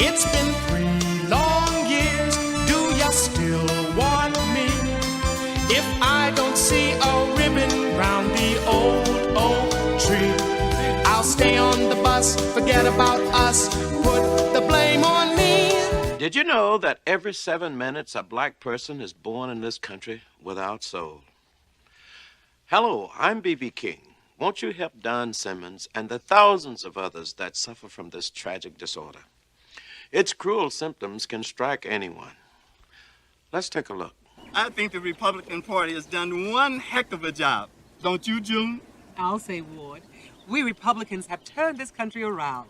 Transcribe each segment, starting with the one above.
It's been 3 long years, do ya still want me? If I don't see a ribbon round the old oak tree, I'll stay on the bus, forget about us, put the blame on me. Did you know that every 7 minutes a black person is born in this country without soul? Hello, I'm B.B. King. Won't you help Don Simmons and the thousands of others that suffer from this tragic disorder? Its cruel symptoms can strike anyone. Let's take a look. I think the Republican Party has done one heck of a job. Don't you, June? I'll say, Ward, we Republicans have turned this country around.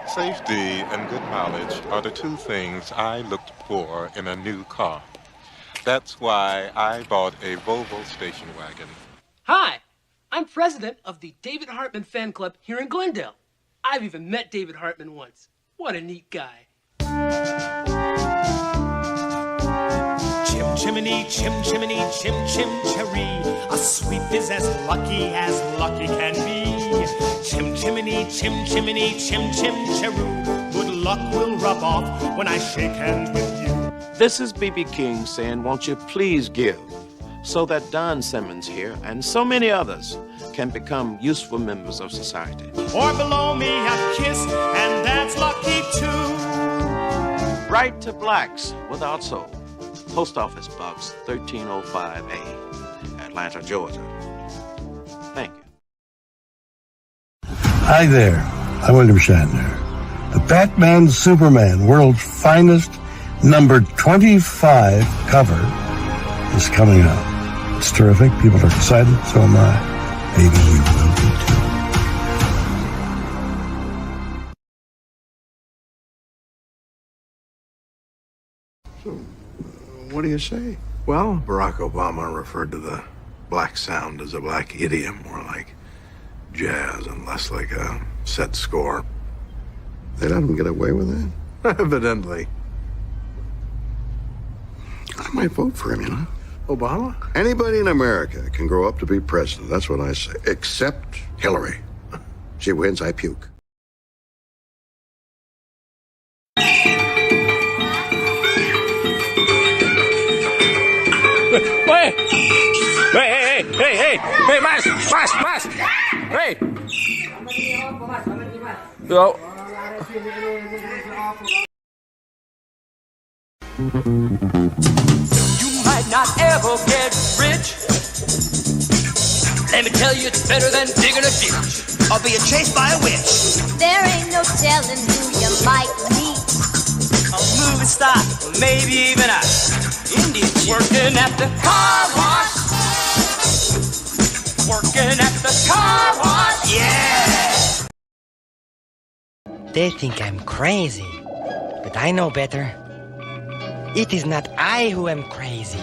Safety and good mileage are the two things I looked for in a new car. That's why I bought a Volvo station wagon. Hi, I'm president of the David Hartman fan club here in Glendale. I've even met David Hartman once. What a neat guy. Chim chimney, chim chimney, chim chim cherry. A sweep is as lucky can be. Chim chimney, chim chimney, chim chim cheroo. Good luck will rub off when I shake hands with you. This is B.B. King saying, won't you please give, so that Don Simmons here and so many others can become useful members of society. Or below me a kiss, and that's lucky too. Write to Blacks Without Soul, Post Office Box 1305A, Atlanta, Georgia. Thank you. Hi there, I'm William Shatner. The Batman Superman, world's finest number 25 cover is coming out. It's terrific. People are excited. So am I. Maybe you will be too. So, what do you say? Well, Barack Obama referred to the black sound as a black idiom, more like jazz and less like a set score. They let him get away with that? Evidently. I might vote for him, you know. Obama? Anybody in America can grow up to be president. That's what I say. Except Hillary. She wins, I puke. Wait! Hey, mas! Hey! No. You might not ever get rich. Let me tell you, it's better than digging a ditch or being chased by a witch. There ain't no telling who you might meet. A movie star, maybe even a Indian chick. Working at the car wash. Working at the car wash, yeah. They think I'm crazy, but I know better. It is not I who am crazy.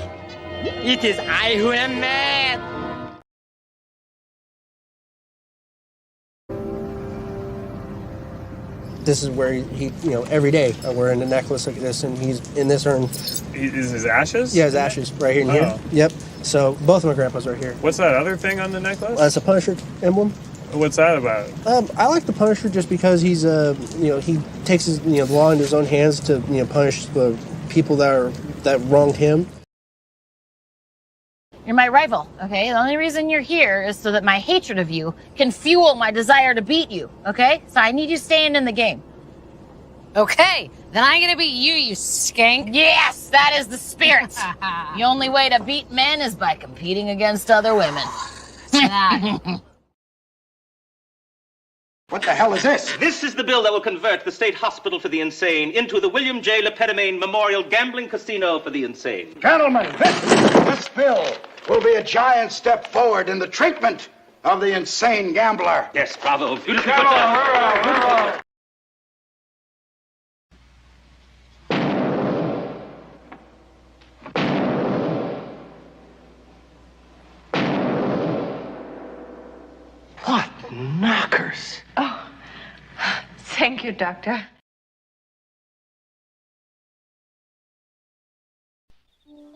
It is I who am mad. This is where he, every day I'm wearing a necklace like this, and he's in this urn. Is his ashes? Yeah, his ashes right here and here. Yep. So both of my grandpas are here. What's that other thing on the necklace? It's a Punisher emblem. What's that about? I like the Punisher just because he's, he takes his, the law into his own hands to, punish the people that wronged him. You're my rival, okay? The only reason you're here is so that my hatred of you can fuel my desire to beat you, okay? So I need you staying in the game. Okay, then I'm gonna beat you, you skank. Yes, that is the spirit. The only way to beat men is by competing against other women. What the hell is this? This is the bill that will convert the State Hospital for the Insane into the William J. Lepetamine Memorial Gambling Casino for the Insane. Gentlemen, this bill will be a giant step forward in the treatment of the insane gambler. Yes, bravo. Beautifully put down. What knockers? Oh, thank you, Doctor.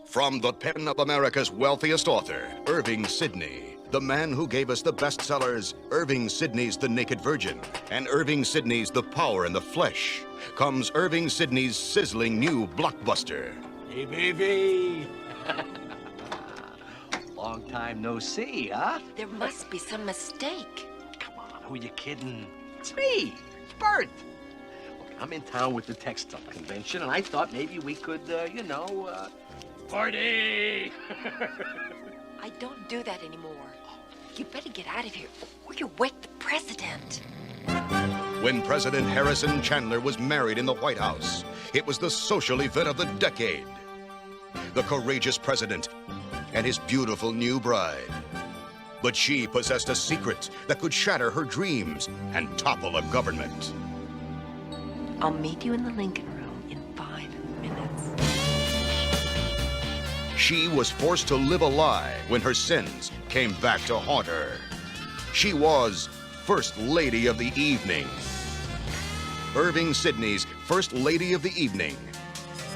From the pen of America's wealthiest author, Irving Sidney, the man who gave us the bestsellers Irving Sidney's The Naked Virgin and Irving Sidney's The Power in the Flesh, comes Irving Sidney's sizzling new blockbuster. Hey, baby. Long time no see, huh? There must be some mistake. Come on, who you kidding? It's me. It's Bert. Look, I'm in town with the textile convention, and I thought maybe we could, party! I don't do that anymore. You better get out of here, or you wake the president. When President Harrison Chandler was married in the White House, it was the social event of the decade. The courageous president and his beautiful new bride. But she possessed a secret that could shatter her dreams and topple a government. I'll meet you in the Lincoln Room in 5 minutes. She was forced to live a lie when her sins came back to haunt her. She was First Lady of the Evening. Irving Sidney's First Lady of the Evening.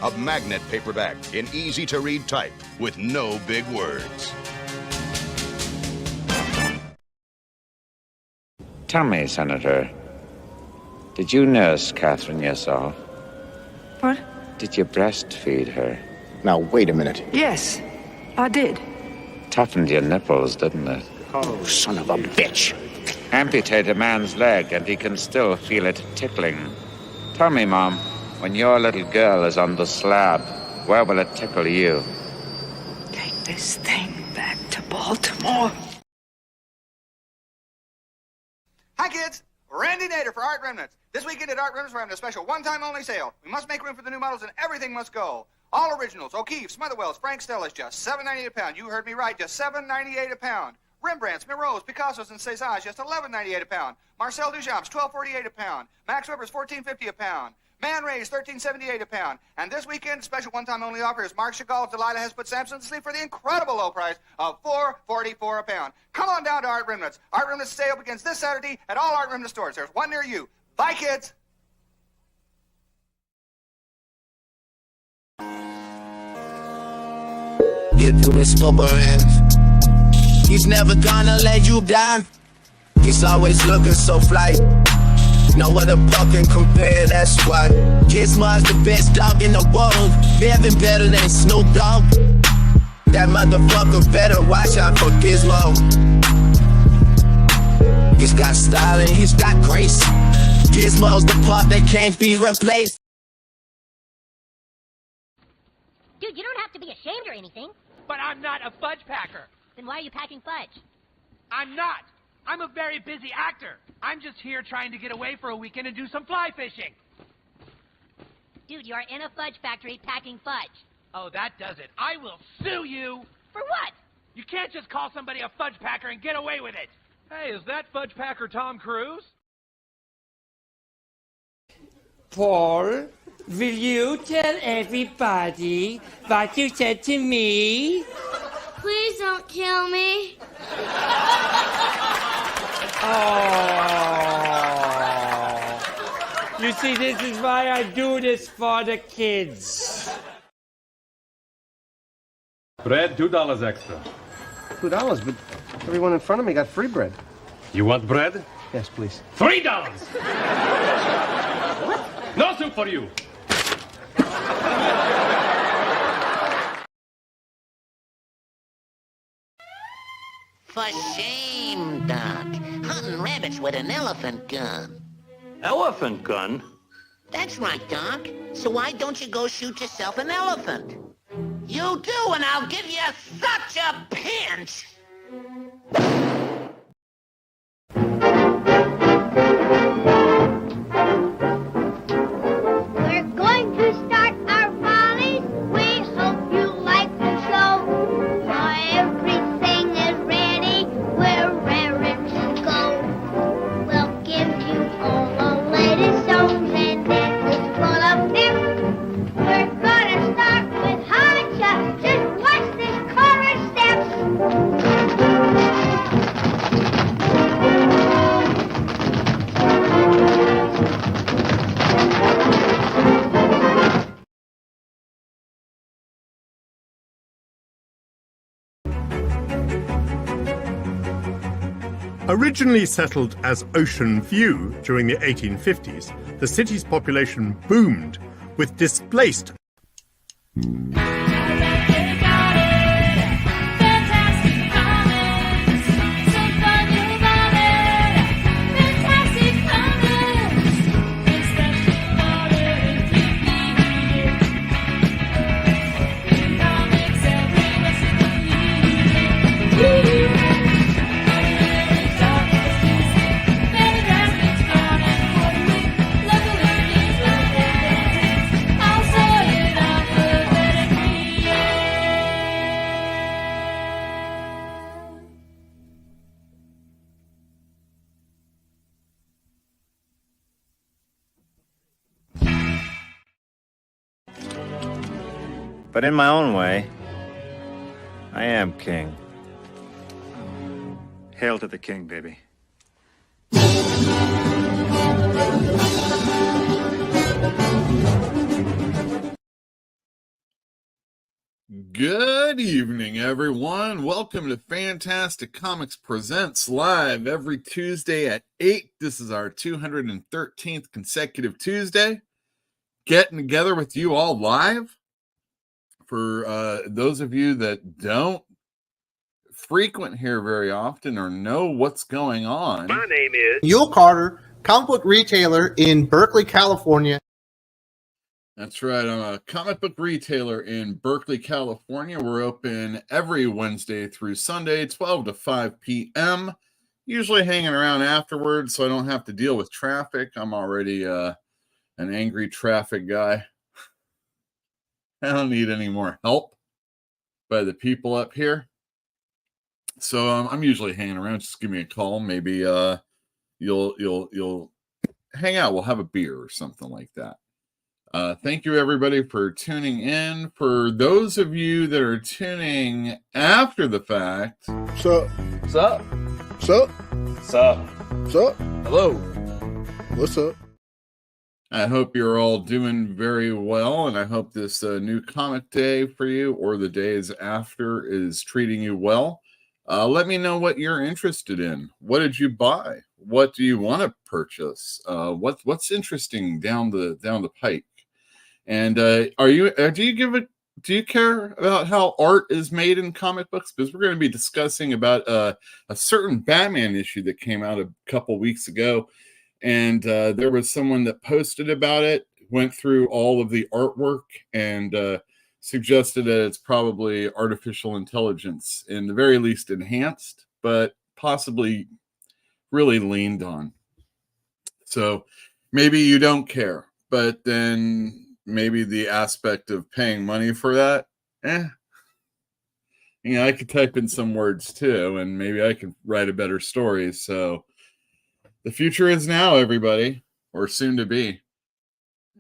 A magnet paperback in easy-to-read type with no big words. Tell me, Senator, did you nurse Catherine yourself? What? Did you breastfeed her? Now, wait a minute. Yes, I did. Toughened your nipples, didn't it? Oh, son of a bitch. Amputate a man's leg and he can still feel it tickling. Tell me, Mom, when your little girl is on the slab, where will it tickle you? Take this thing back to Baltimore. Hi, kids. Randy Nader for Art Remnants. This weekend at Art Remnants, we're having a special one-time-only sale. We must make room for the new models, and everything must go. All originals, O'Keefe, Smotherwell's, Frank Stella's, just $7.98 a pound. You heard me right, just $7.98 a pound. Rembrandts, Mirrors, Picassos, and Cézannes, just $11.98 a pound. Marcel Duchamp's, $12.48 a pound. Max Weber's, $14.50 a pound. Man Ray's, $13.78 a pound. And this weekend, special one-time-only offer is Marc Chagall. Delilah has put Samson to sleep for the incredible low price of $4.44 a pound. Come on down to Art Remnants. Art Remnants sale begins this Saturday at all Art Remnants stores. There's one near you. Bye, kids. Get through his hands. He's never gonna let you down. He's always looking so fly. No other pup can compare, that's why Gizmo's the best dog in the world. Even better than Snoop Dogg. That motherfucker better watch out for Gizmo. He's got style and he's got grace. Gizmo's the pup that can't be replaced. Dude, you don't have to be ashamed or anything. But I'm not a fudge packer. Then why are you packing fudge? I'm not. I'm a very busy actor. I'm just here trying to get away for a weekend and do some fly fishing. Dude, you're in a fudge factory packing fudge. Oh, that does it. I will sue you. For what? You can't just call somebody a fudge packer and get away with it. Hey, is that fudge packer Tom Cruise? Paul, will you tell everybody what you said to me? Please don't kill me. Oh. You see, this is why I do this for the kids. Bread, $2 extra. $2, but everyone in front of me got free bread. You want bread? Yes, please. $3! What? No soup for you. For shame, Doc. Hunting rabbits with an elephant gun. Elephant gun? That's right, Doc. So why don't you go shoot yourself an elephant? You do, and I'll give you such a pinch! We're going to start our volleys. We hope you like the show. Everything is ready. We're raring to go. We'll give you all the latest songs and dances full of pep. We're gonna start with high chops. Just watch this chorus steps. Originally settled as Ocean View during the 1850s, the city's population boomed with displaced But in my own way, I am king. Hail to the king, baby. Good evening, everyone. Welcome to Fantastic Comics Presents live every Tuesday at 8. This is our 213th consecutive Tuesday. Getting together with you all live. For those of you that don't frequent here very often or know what's going on. My name is Yule Carter, comic book retailer in Berkeley, California. That's right. I'm a comic book retailer in Berkeley, California. We're open every Wednesday through Sunday, 12 to 5 p.m. Usually hanging around afterwards so I don't have to deal with traffic. I'm already an angry traffic guy. I don't need any more help by the people up here. So I'm usually hanging around. Just give me a call. Maybe you'll hang out. We'll have a beer or something like that. Thank you, everybody, for tuning in. For those of you that are tuning after the fact. Sup? Sup? Sup? Sup? Sup? Hello. What's up? I hope you're all doing very well, and I hope this new comic day for you or the days after is treating you well. Let me know what you're interested in. What did you buy? What do you want to purchase? What's interesting down the pike? And do you care about how art is made in comic books? Because we're going to be discussing about a certain Batman issue that came out a couple weeks ago. And there was someone that posted about it, went through all of the artwork, and suggested that it's probably artificial intelligence, in the very least enhanced, but possibly really leaned on. So maybe you don't care, but then maybe the aspect of paying money for that, I could type in some words too, and maybe I could write a better story. So the future is now, everybody, or soon to be.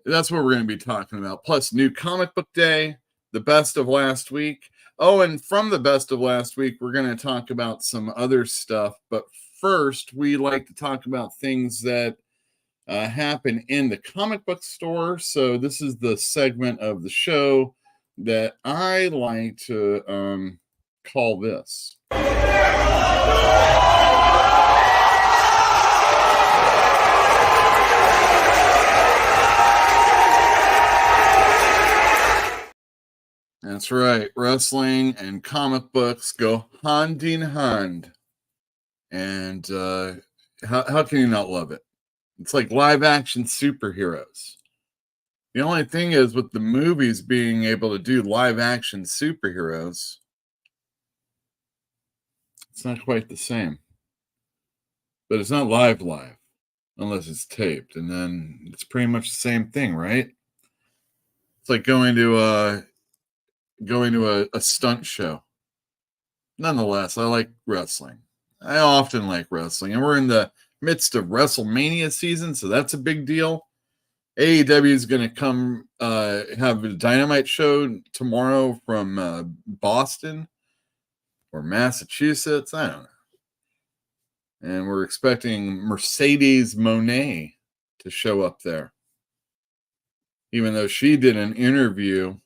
That's what we're going to be talking about. Plus, new comic book day, the best of last week. Oh, and from the best of last week, we're going to talk about some other stuff. But first, we like to talk about things that happen in the comic book store. So this is the segment of the show that I like to call this. That's right. Wrestling and comic books go hand in hand. And how can you not love it? It's like live action superheroes. The only thing is with the movies being able to do live action superheroes, it's not quite the same. But it's not live unless it's taped, and then it's pretty much the same thing, right? It's like going to a stunt show. Nonetheless, I like wrestling. I often like wrestling, and we're in the midst of WrestleMania season, so that's a big deal. AEW is going to come have a Dynamite show tomorrow from Boston or Massachusetts. I don't know. And we're expecting Mercedes Moné to show up there. Even though she did an interview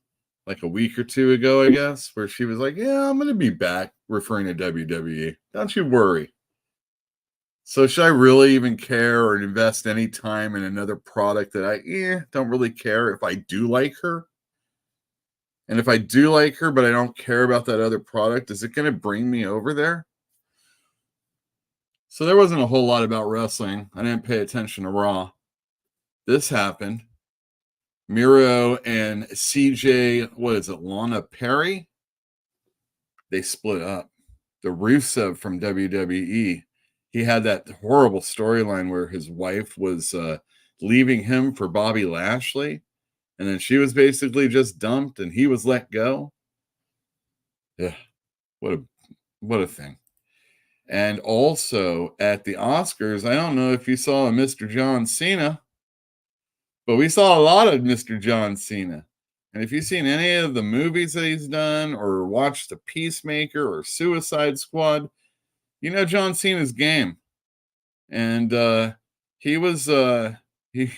like a week or two ago, I guess, where she was like, yeah, I'm going to be back, referring to WWE. Don't you worry. So should I really even care or invest any time in another product that I don't really care if I do like her? And if I do like her, but I don't care about that other product, is it going to bring me over there? So there wasn't a whole lot about wrestling. I didn't pay attention to Raw. This happened. Miro and CJ, Lana Perry? They split up. The Rusev from WWE, he had that horrible storyline where his wife was leaving him for Bobby Lashley, and then she was basically just dumped and he was let go. Yeah, what a thing. And also at the Oscars, I don't know if you saw Mr. John Cena, but we saw a lot of Mr. John Cena. And if you've seen any of the movies that he's done or watched The Peacemaker or Suicide Squad, you know John Cena's game. And he was he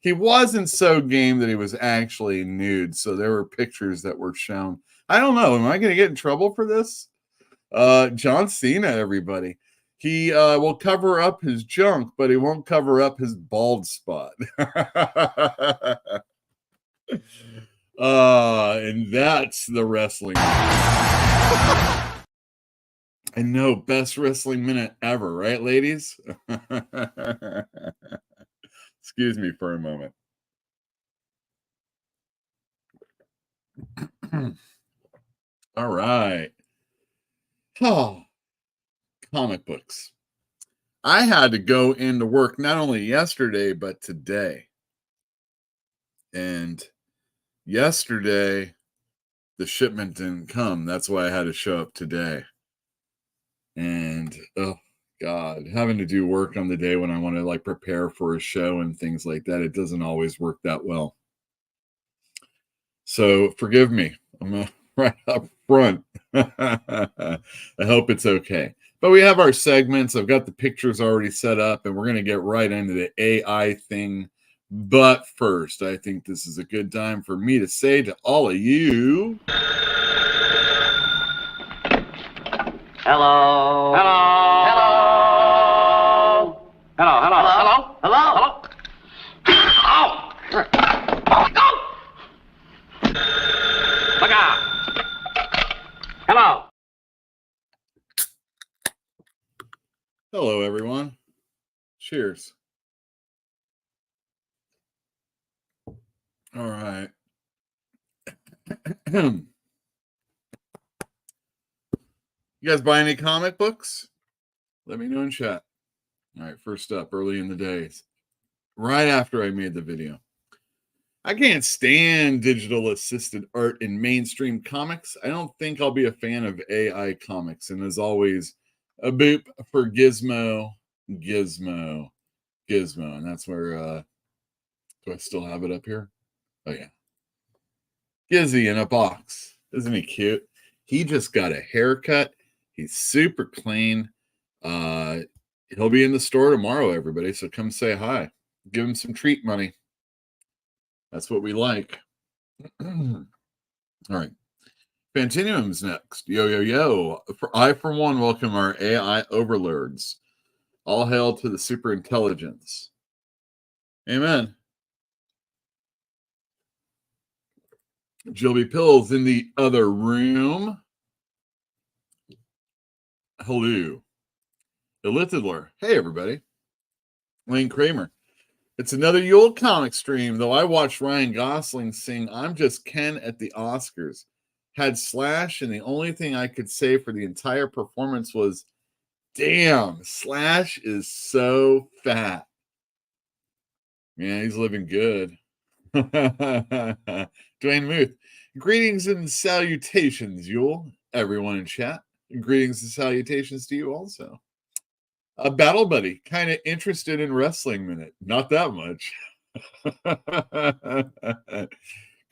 he wasn't so game that he was actually nude. So there were pictures that were shown. I don't know. Am I going to get in trouble for this? John Cena, everybody. He will cover up his junk, but he won't cover up his bald spot. And that's the wrestling. I know, best wrestling minute ever, right, ladies? Excuse me for a moment. All right. Oh, comic books. I had to go into work not only yesterday, but today. And yesterday, the shipment didn't come. That's why I had to show up today. And, oh, God, having to do work on the day when I want to, like, prepare for a show and things like that, it doesn't always work that well. So, forgive me. I'm right up front. I hope it's okay. But we have our segments. I've got the pictures already set up, and we're going to get right into the AI thing. But first, I think this is a good time for me to say to all of you... Hello. Hello. Hello. Hello. Hello. Hello. Hello. Hello. Go. Look out. Hello. Hello, everyone. Cheers. All right. You guys buy any comic books? Let me know in chat. All right, first up, early in the days, right after I made the video. I can't stand digital assisted art in mainstream comics. I don't think I'll be a fan of AI comics. And as always, a boop for Gizmo. And that's where, do I still have it up here? Oh, yeah. Gizzy in a box. Isn't he cute? He just got a haircut. He's super clean. He'll be in the store tomorrow, everybody. So come say hi. Give him some treat money. That's what we like. All right. Fantinuum's next. Yo. I, for one, welcome our AI overlords. All hail to the super intelligence. Amen. Jilby Pills in the other room. Hello. Elithidler. Hey, everybody. Wayne Kramer. It's another Yule comic stream, though I watched Ryan Gosling sing I'm Just Ken at the Oscars. Had Slash, and the only thing I could say for the entire performance was, damn, Slash is so fat. Yeah, he's living good. Dwayne Muth. Greetings and salutations, Yule. Everyone in chat. Greetings and salutations to you also. A Battle Buddy, kind of interested in wrestling minute. Not that much.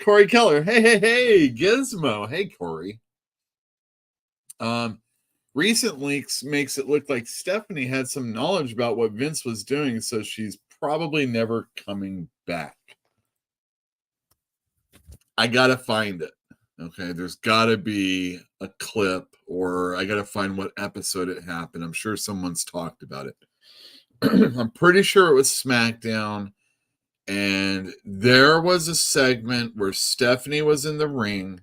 Corey Keller. Hey, Gizmo. Hey, Corey. Recent leaks makes it look like Stephanie had some knowledge about what Vince was doing, so she's probably never coming back. I gotta find it. Okay, there's gotta be a clip, or I gotta find what episode it happened. I'm sure someone's talked about it. I'm pretty sure it was SmackDown, and there was a segment where Stephanie was in the ring,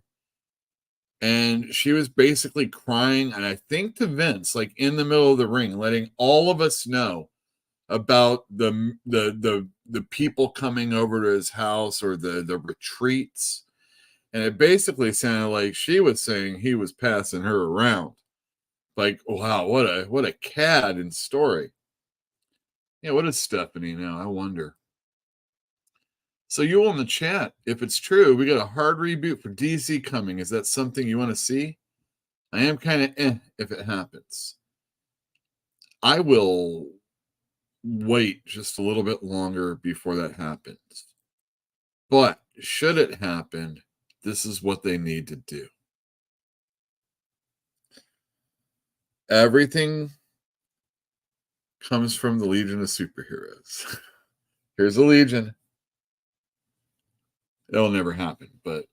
and she was basically crying, and I think to Vince, like in the middle of the ring, letting all of us know about the people coming over to his house, or the retreats. And it basically sounded like she was saying he was passing her around. Like, wow, what a cad in story. Yeah, what is Stephanie now? I wonder. So you in the chat, if it's true, we got a hard reboot for DC coming. Is that something you want to see? I am kind of if it happens. I will wait just a little bit longer before that happens. But should it happen, this is what they need to do. Everything comes from the Legion of Superheroes. Here's a Legion. It'll never happen, but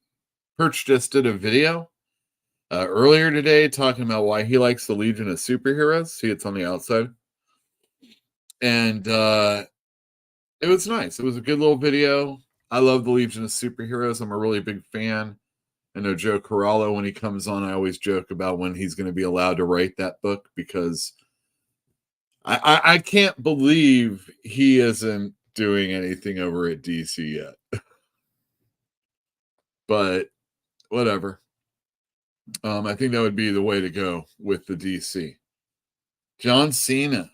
Perch just did a video earlier today talking about why he likes the Legion of Superheroes. See, it's on the outside. And it was nice. It was a good little video. I love the Legion of Superheroes. I'm a really big fan. I know Joe Corallo, when he comes on, I always joke about when he's going to be allowed to write that book, because I can't believe he isn't doing anything over at DC yet. But whatever. I think that would be the way to go with the DC. John Cena.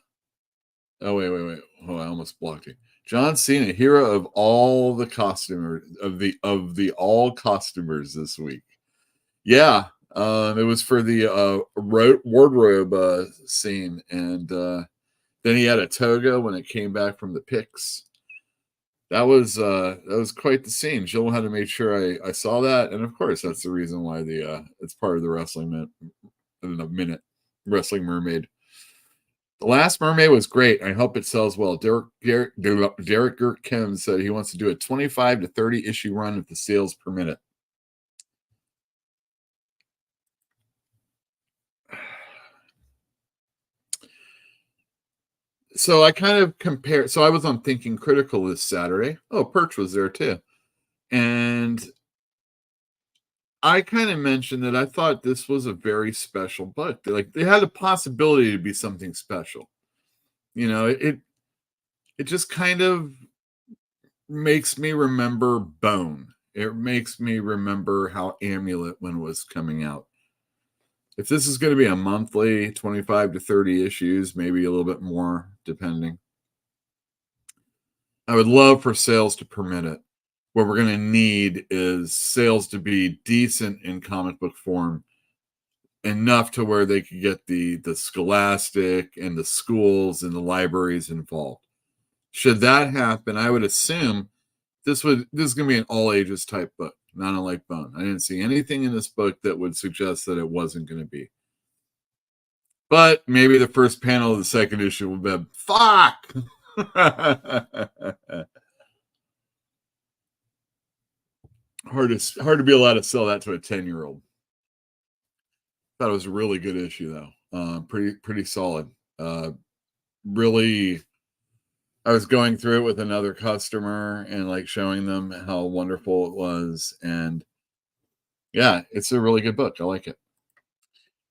Oh, wait. Oh, I almost blocked you. John Cena, hero of all the costumers, of the all costumers this week. Yeah, it was for the wardrobe scene, and then he had a toga when it came back from the pics. That was quite the scene. Jill had to make sure I saw that, and of course that's the reason why it's part of the Wrestling Minute Wrestling Mermaid. The Last Mermaid was great. I hope it sells well. Derek Kim said he wants to do a 25 to 30 issue run if the sales permit it. So I kind of compare. So I was on Thinking Critical this Saturday. Oh, Perch was there too. And I kind of mentioned that I thought this was a very special book. They had the possibility to be something special. You know, it just kind of makes me remember Bone. It makes me remember how Amulet, when it was coming out. If this is going to be a monthly 25 to 30 issues, maybe a little bit more, depending, I would love for sales to permit it. What we're going to need is sales to be decent in comic book form, enough to where they could get the Scholastic and the schools and the libraries involved. Should that happen, I would assume this is going to be an all ages type book, not unlike Bone. I didn't see anything in this book that would suggest that it wasn't going to be. But maybe the first panel of the second issue will be, fuck! Hard to be allowed to sell that to a 10-year-old. Thought it was a really good issue, though. Pretty solid. Really, I was going through it with another customer and like showing them how wonderful it was. And yeah, it's a really good book. I like it.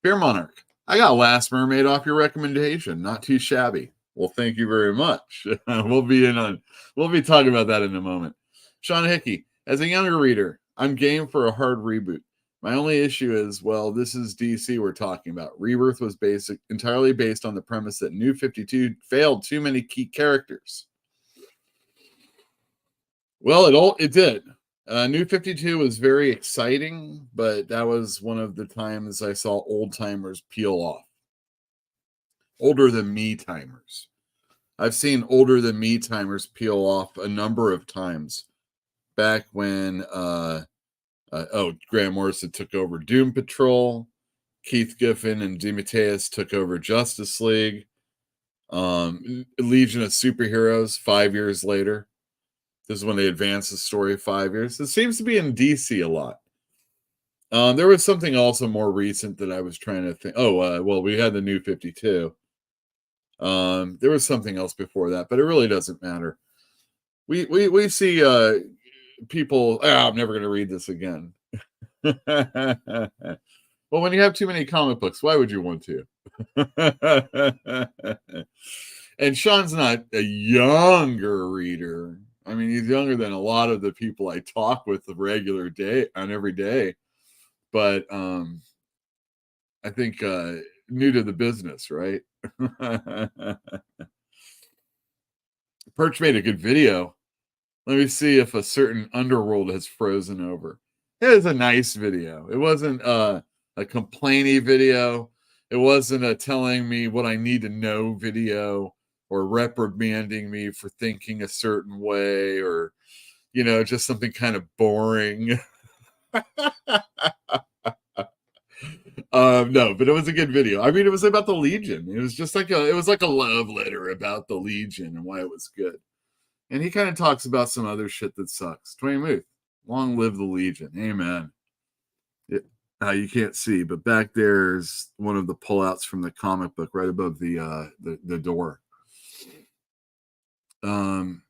Beer Monarch. I got Last Mermaid off your recommendation. Not too shabby. Well, thank you very much. We'll be talking about that in a moment. Sean Hickey, as a younger reader, I'm game for a hard reboot. My only issue is, well, this is DC we're talking about. Rebirth was entirely based on the premise that New 52 failed too many key characters. Well, it did. New 52 was very exciting, but that was one of the times I saw old timers peel off. Older than me timers. I've seen older than me timers peel off a number of times. Back when Grant Morrison took over Doom Patrol, Keith Giffen and DeMatteis took over Justice League, Legion of Superheroes 5 years later. This is when they advanced the story 5 years. It seems to be in DC a lot. There was something also more recent that I was trying to think. We had the New 52. There was something else before that, but it really doesn't matter. We see people. I'm never going to read this again. Well, when you have too many comic books, why would you want to? And Sean's not a younger reader. I mean, he's younger than a lot of the people I talk with every day. But I think new to the business, right? Perch made a good video. Let me see if a certain underworld has frozen over. It was a nice video. It wasn't a complainy video. It wasn't a telling me what I need to know video or reprimanding me for thinking a certain way or, just something kind of boring. No, but it was a good video. I mean, it was about the Legion. It was just like a love letter about the Legion and why it was good. And he kind of talks about some other shit that sucks. Dwayne Muth, long live the Legion. Amen. You can't see, but back there's one of the pullouts from the comic book right above the door. And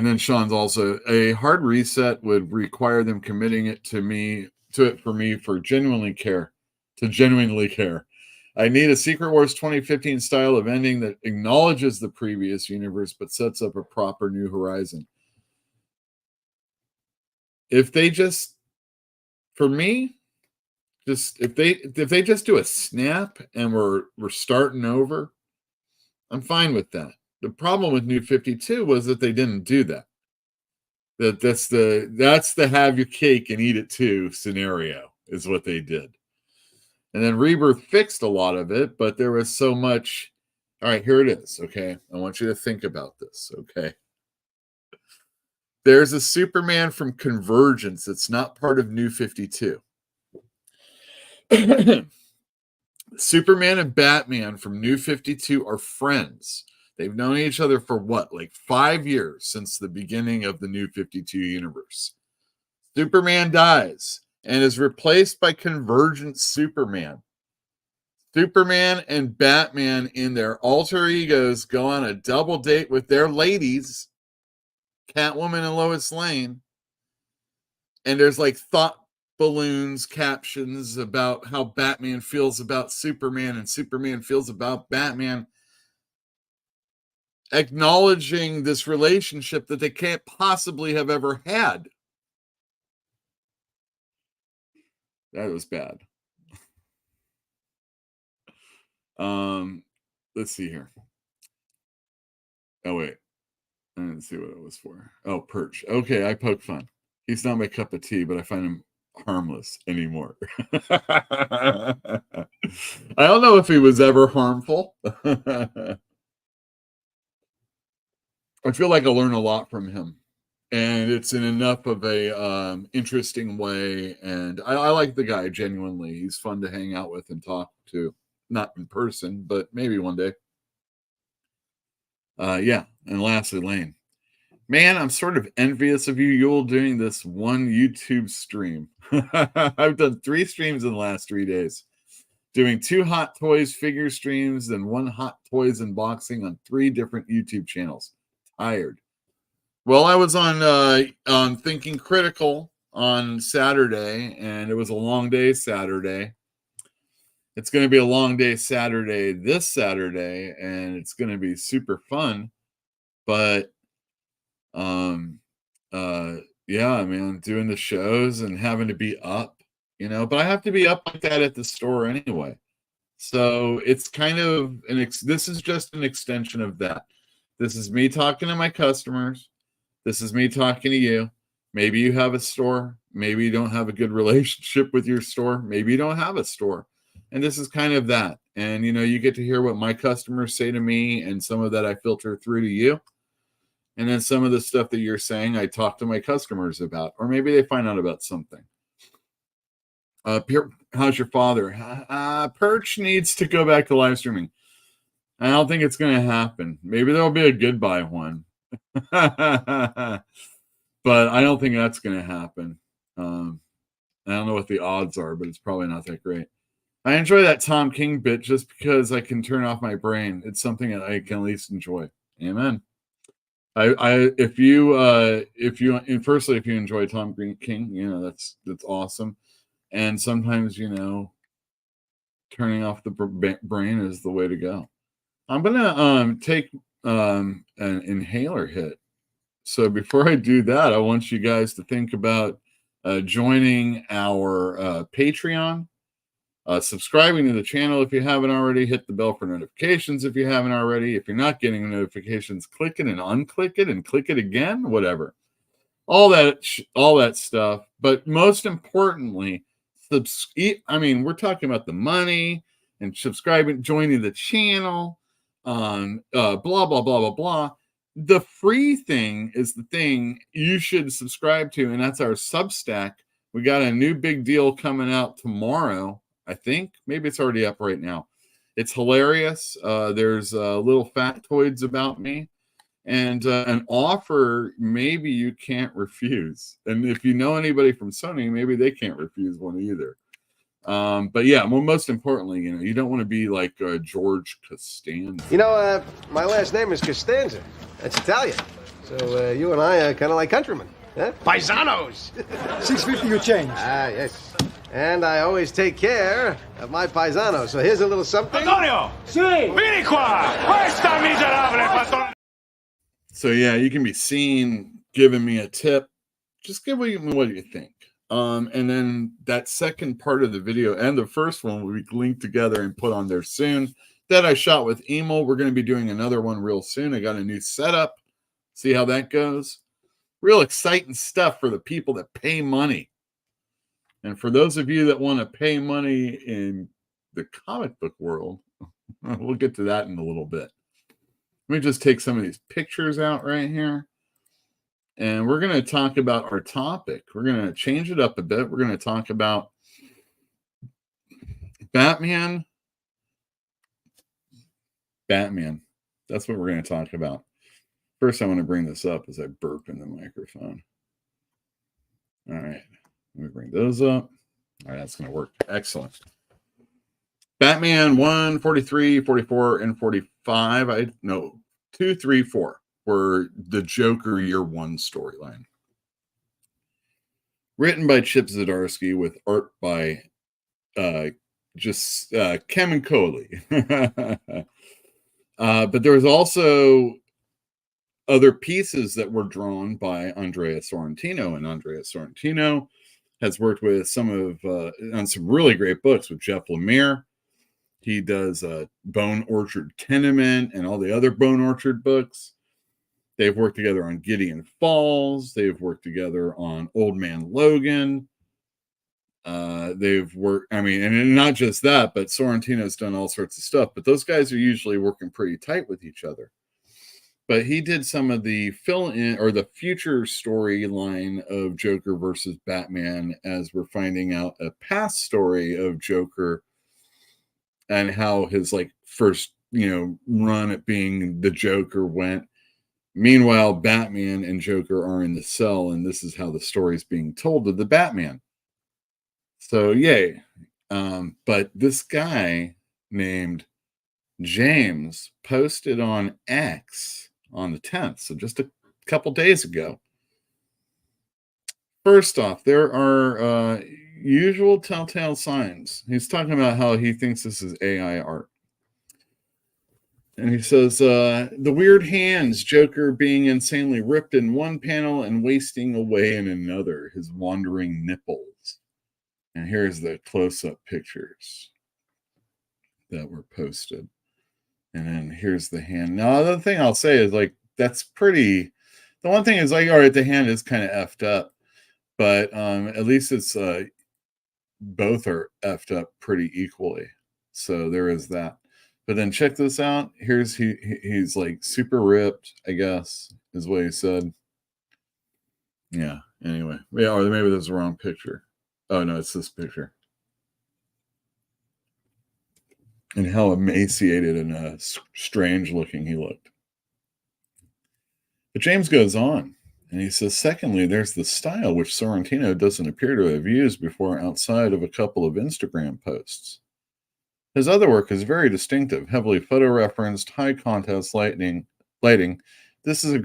then Sean's also, a hard reset would require them committing it to genuinely care. I need a Secret Wars 2015 style of ending that acknowledges the previous universe but sets up a proper new horizon. If they just, for me, if they just do a snap and we're starting over, I'm fine with that. The problem with New 52 was that they didn't do that. That's the have your cake and eat it too scenario is what they did. And then Rebirth fixed a lot of it, but there was so much. All right, here it is. Okay. I want you to think about this. Okay. There's a Superman from Convergence that's not part of New 52. Superman and Batman from New 52 are friends. They've known each other for like 5 years since the beginning of the New 52 universe. Superman dies and is replaced by Convergent Superman. Superman and Batman in their alter egos go on a double date with their ladies, Catwoman and Lois Lane. And there's like thought balloons, captions about how Batman feels about Superman and Superman feels about Batman, acknowledging this relationship that they can't possibly have ever had. That was bad. Let's see here. Oh, wait. I didn't see what it was for. Oh, Perch. Okay, I poke fun. He's not my cup of tea, but I find him harmless anymore. I don't know if he was ever harmful. I feel like I learn a lot from him, and it's in enough of a interesting way. And I like the guy genuinely. He's fun to hang out with and talk to, not in person, but maybe one day. Yeah. And lastly, Lane. Man, I'm sort of envious of you, Yule, doing this one YouTube stream. I've done 3 streams in the last 3 days. Doing 2 Hot Toys figure streams and 1 Hot Toys unboxing on 3 different YouTube channels. Tired. Well, I was on Thinking Critical on Saturday, and it was a long day Saturday. It's going to be a long day Saturday, this Saturday, and it's going to be super fun. But yeah, man, doing the shows and having to be up, but I have to be up like that at the store anyway. So it's kind of this is just an extension of that. This is me talking to my customers. This is me talking to you. Maybe you have a store. Maybe you don't have a good relationship with your store. Maybe you don't have a store. And this is kind of that. And, you get to hear what my customers say to me, and some of that I filter through to you. And then some of the stuff that you're saying, I talk to my customers about, or maybe they find out about something. How's your father? Perch needs to go back to live streaming. I don't think it's going to happen. Maybe there'll be a goodbye one. But I don't think that's going to happen. I don't know what the odds are, but it's probably not that great. I enjoy that Tom King bit just because I can turn off my brain. It's something that I can at least enjoy. Amen. If you enjoy Tom King, that's awesome. And sometimes, turning off the brain is the way to go. I'm gonna take an inhaler hit. So before I do that, I want you guys to think about joining our Patreon, subscribing to the channel if you haven't already, hit the bell for notifications if you haven't already. If you're not getting notifications, click it and unclick it and click it again, whatever. All that stuff. But most importantly, we're talking about the money and subscribing, joining the channel, blah, blah, blah, blah, blah. The free thing is the thing you should subscribe to, and that's our Substack. We got a new big deal coming out tomorrow, I think. Maybe it's already up right now. It's hilarious. There's little factoids about me and an offer maybe you can't refuse. And if you know anybody from Sony, maybe they can't refuse one either. But yeah, most importantly, you don't want to be like George Costanza. My last name is Costanza. That's Italian. So you and I are kind of like countrymen. Huh? Paisanos. 650 you change. Ah, yes. And I always take care of my paisanos. So here's a little something. Antonio! Si! Vieni qua! Questa miserabile! So yeah, you can be seen giving me a tip. Just give me what you think. And then that second part of the video and the first one will be linked together and put on there soon. That I shot with Emil. We're going to be doing another one real soon. I got a new setup. See how that goes. Real exciting stuff for the people that pay money. And for those of you that want to pay money in the comic book world, we'll get to that in a little bit. Let me just take some of these pictures out right here. And we're going to talk about our topic. We're going to change it up a bit. We're going to talk about Batman. That's what we're going to talk about. First, I want to bring this up as I burp in the microphone. All right. Let me bring those up. All right, that's going to work. Excellent. Batman 1, 43, 44, and 45. 2, 3, 4 were the Joker Year 1 storyline. Written by Chip Zdarsky with art by Kevin Coley. But there was also other pieces that were drawn by Andrea Sorrentino, and Andrea Sorrentino has worked with on some really great books with Jeff Lemire. He does Bone Orchard Tenement and all the other Bone Orchard books. They've worked together on Gideon Falls. They've worked together on Old Man Logan. They've worked, and not just that, but Sorrentino's done all sorts of stuff. But those guys are usually working pretty tight with each other. But he did some of the fill-in or the future storyline of Joker versus Batman, as we're finding out a past story of Joker and how his first run at being the Joker went. Meanwhile, Batman and Joker are in the cell, and this is how the story is being told to the Batman. So yay. But this guy named James posted on X on the 10th, so just a couple days ago. First off, there are usual telltale signs. He's talking about how he thinks this is AI art. And he says, the weird hands, Joker being insanely ripped in one panel and wasting away in another, his wandering nipples. And here's the close-up pictures that were posted. And then here's the hand. Now, the thing I'll say is, like, that's pretty... The one thing is, like, all right, the hand is kind of effed up. But at least it's... both are effed up pretty equally. So there is that. But then check this out. Here's he's like super ripped, I guess, is what he said. Yeah, anyway. Yeah, or maybe there's the wrong picture. Oh, no, it's this picture. And how emaciated and strange looking he looked. But James goes on, and he says, secondly, there's the style which Sorrentino doesn't appear to have used before outside of a couple of Instagram posts. His other work is very distinctive, heavily photo-referenced, high contrast lighting. This is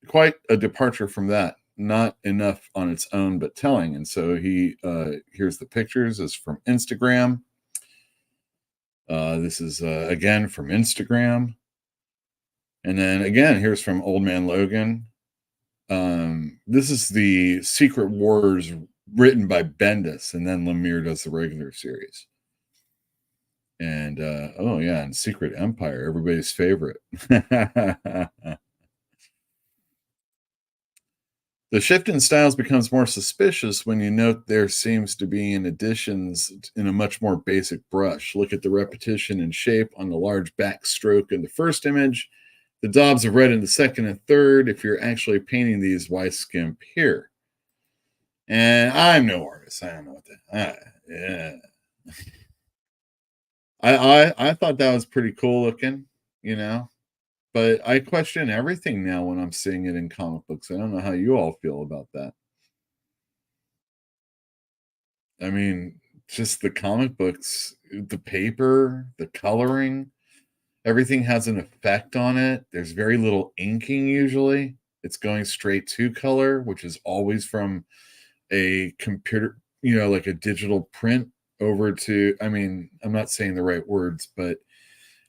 quite a departure from that. Not enough on its own, but telling. And so here's the pictures. This is from Instagram. This is, again, from Instagram. And then, again, here's from Old Man Logan. This is the Secret Wars written by Bendis, and then Lemire does the regular series. And oh yeah, and Secret Empire, everybody's favorite. The shift in styles becomes more suspicious when you note there seems to be additions in a much more basic brush. Look at the repetition in shape on the large back stroke in the first image, the daubs of red in the second and third. If you're actually painting these, why skimp here? And I'm no artist. I don't know what that. Yeah. I thought that was pretty cool looking, you know, but I question everything now when I'm seeing it in comic books. I don't know how you all feel about that. I mean, just the comic books, the paper, the coloring, everything has an effect on it. There's very little inking usually. It's going straight to color, which is always from a computer, you know, like a digital print over to, I mean, I'm not saying the right words, but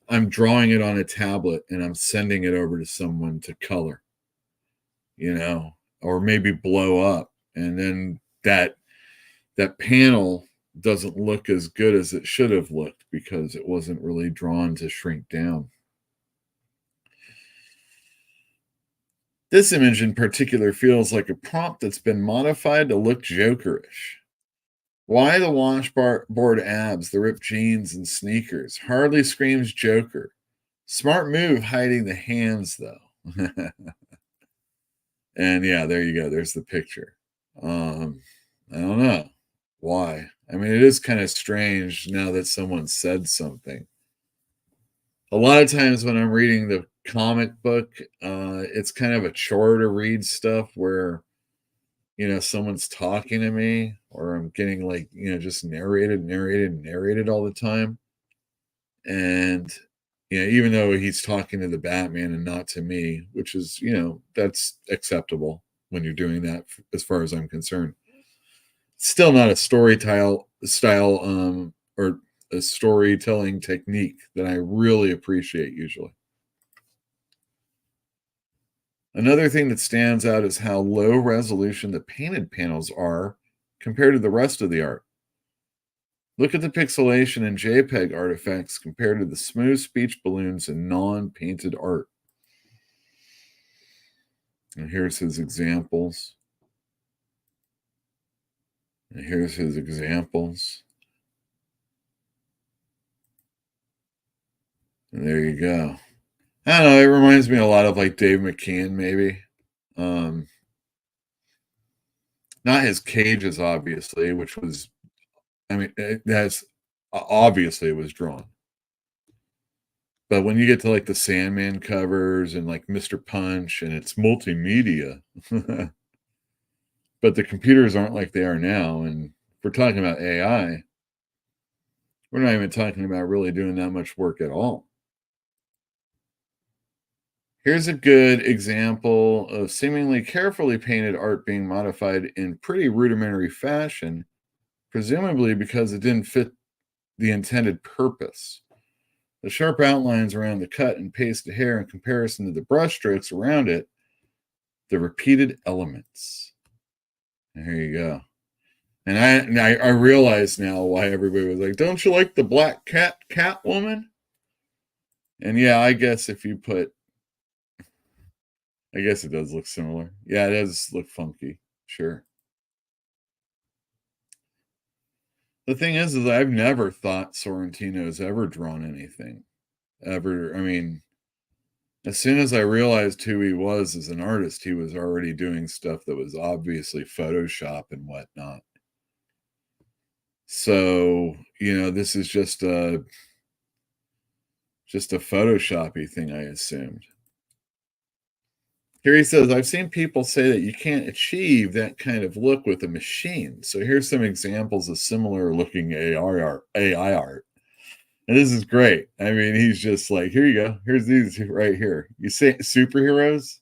I'm drawing it on a tablet and I'm sending it over to someone to color, you know, or maybe blow up. And then that panel doesn't look as good as it should have looked because it wasn't really drawn to shrink down. This image in particular feels like a prompt that's been modified to look Jokerish. Why the washboard abs, the ripped jeans and sneakers? Hardly screams Joker. Smart move hiding the hands, though. And yeah, there you go. There's the picture. I don't know why. I mean, it is kind of strange now that someone said something. A lot of times when I'm reading the comic book, it's kind of a chore to read stuff where, you know, someone's talking to me or I'm getting like, you know, just narrated all the time. And, you know, even though he's talking to the Batman and not to me, which is, you know, that's acceptable when you're doing that as far as I'm concerned. It's still not a style or a storytelling technique that I really appreciate usually. Another thing that stands out is how low resolution the painted panels are compared to the rest of the art. Look at the pixelation and JPEG artifacts compared to the smooth speech balloons and non-painted art. And here's his examples. And here's his examples. And there you go. I don't know, it reminds me a lot of like Dave McKean, maybe. Not his Cages, obviously, which was, I mean, that's obviously it was drawn. But when you get to like the Sandman covers and like Mr. Punch and it's multimedia, but the computers aren't like they are now. And if we're talking about AI, we're not even talking about really doing that much work at all. Here's a good example of seemingly carefully painted art being modified in pretty rudimentary fashion presumably because it didn't fit the intended purpose. The sharp outlines around the cut and paste of hair in comparison to the brushstrokes around it, the repeated elements. There you go. And I realize now why everybody was like, don't you like the black cat woman? And yeah, I guess if you put, I guess it does look similar. Yeah, it does look funky. Sure. The thing is I've never thought Sorrentino's ever drawn anything. Ever. I mean, as soon as I realized who he was as an artist, he was already doing stuff that was obviously Photoshop and whatnot. So, this is just a Photoshop-y thing, I assumed. Here he says, I've seen people say that you can't achieve that kind of look with a machine. So here's some examples of similar looking AI art. And this is great. I mean, he's just like, here you go. Here's these right here. You say superheroes,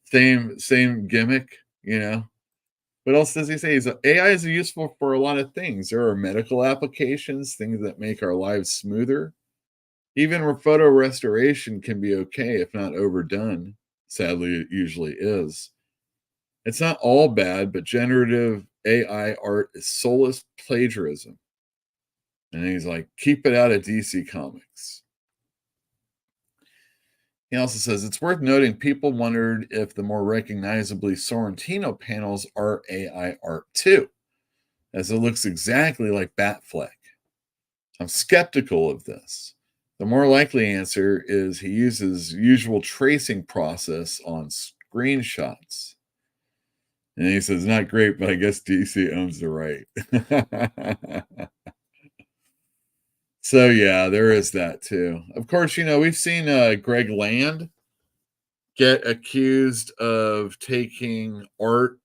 same gimmick, What else does he say? AI is useful for a lot of things. There are medical applications, things that make our lives smoother. Even photo restoration can be okay if not overdone. Sadly, it usually is. It's not all bad, but generative AI art is soulless plagiarism. And he's like, keep it out of DC Comics. He also says, it's worth noting people wondered if the more recognizably Sorrentino panels are AI art too, as it looks exactly like Batfleck. I'm skeptical of this. The more likely answer is he uses usual tracing process on screenshots. And he says, not great, but I guess DC owns the right. So, yeah, there is that, too. Of course, we've seen Greg Land get accused of taking art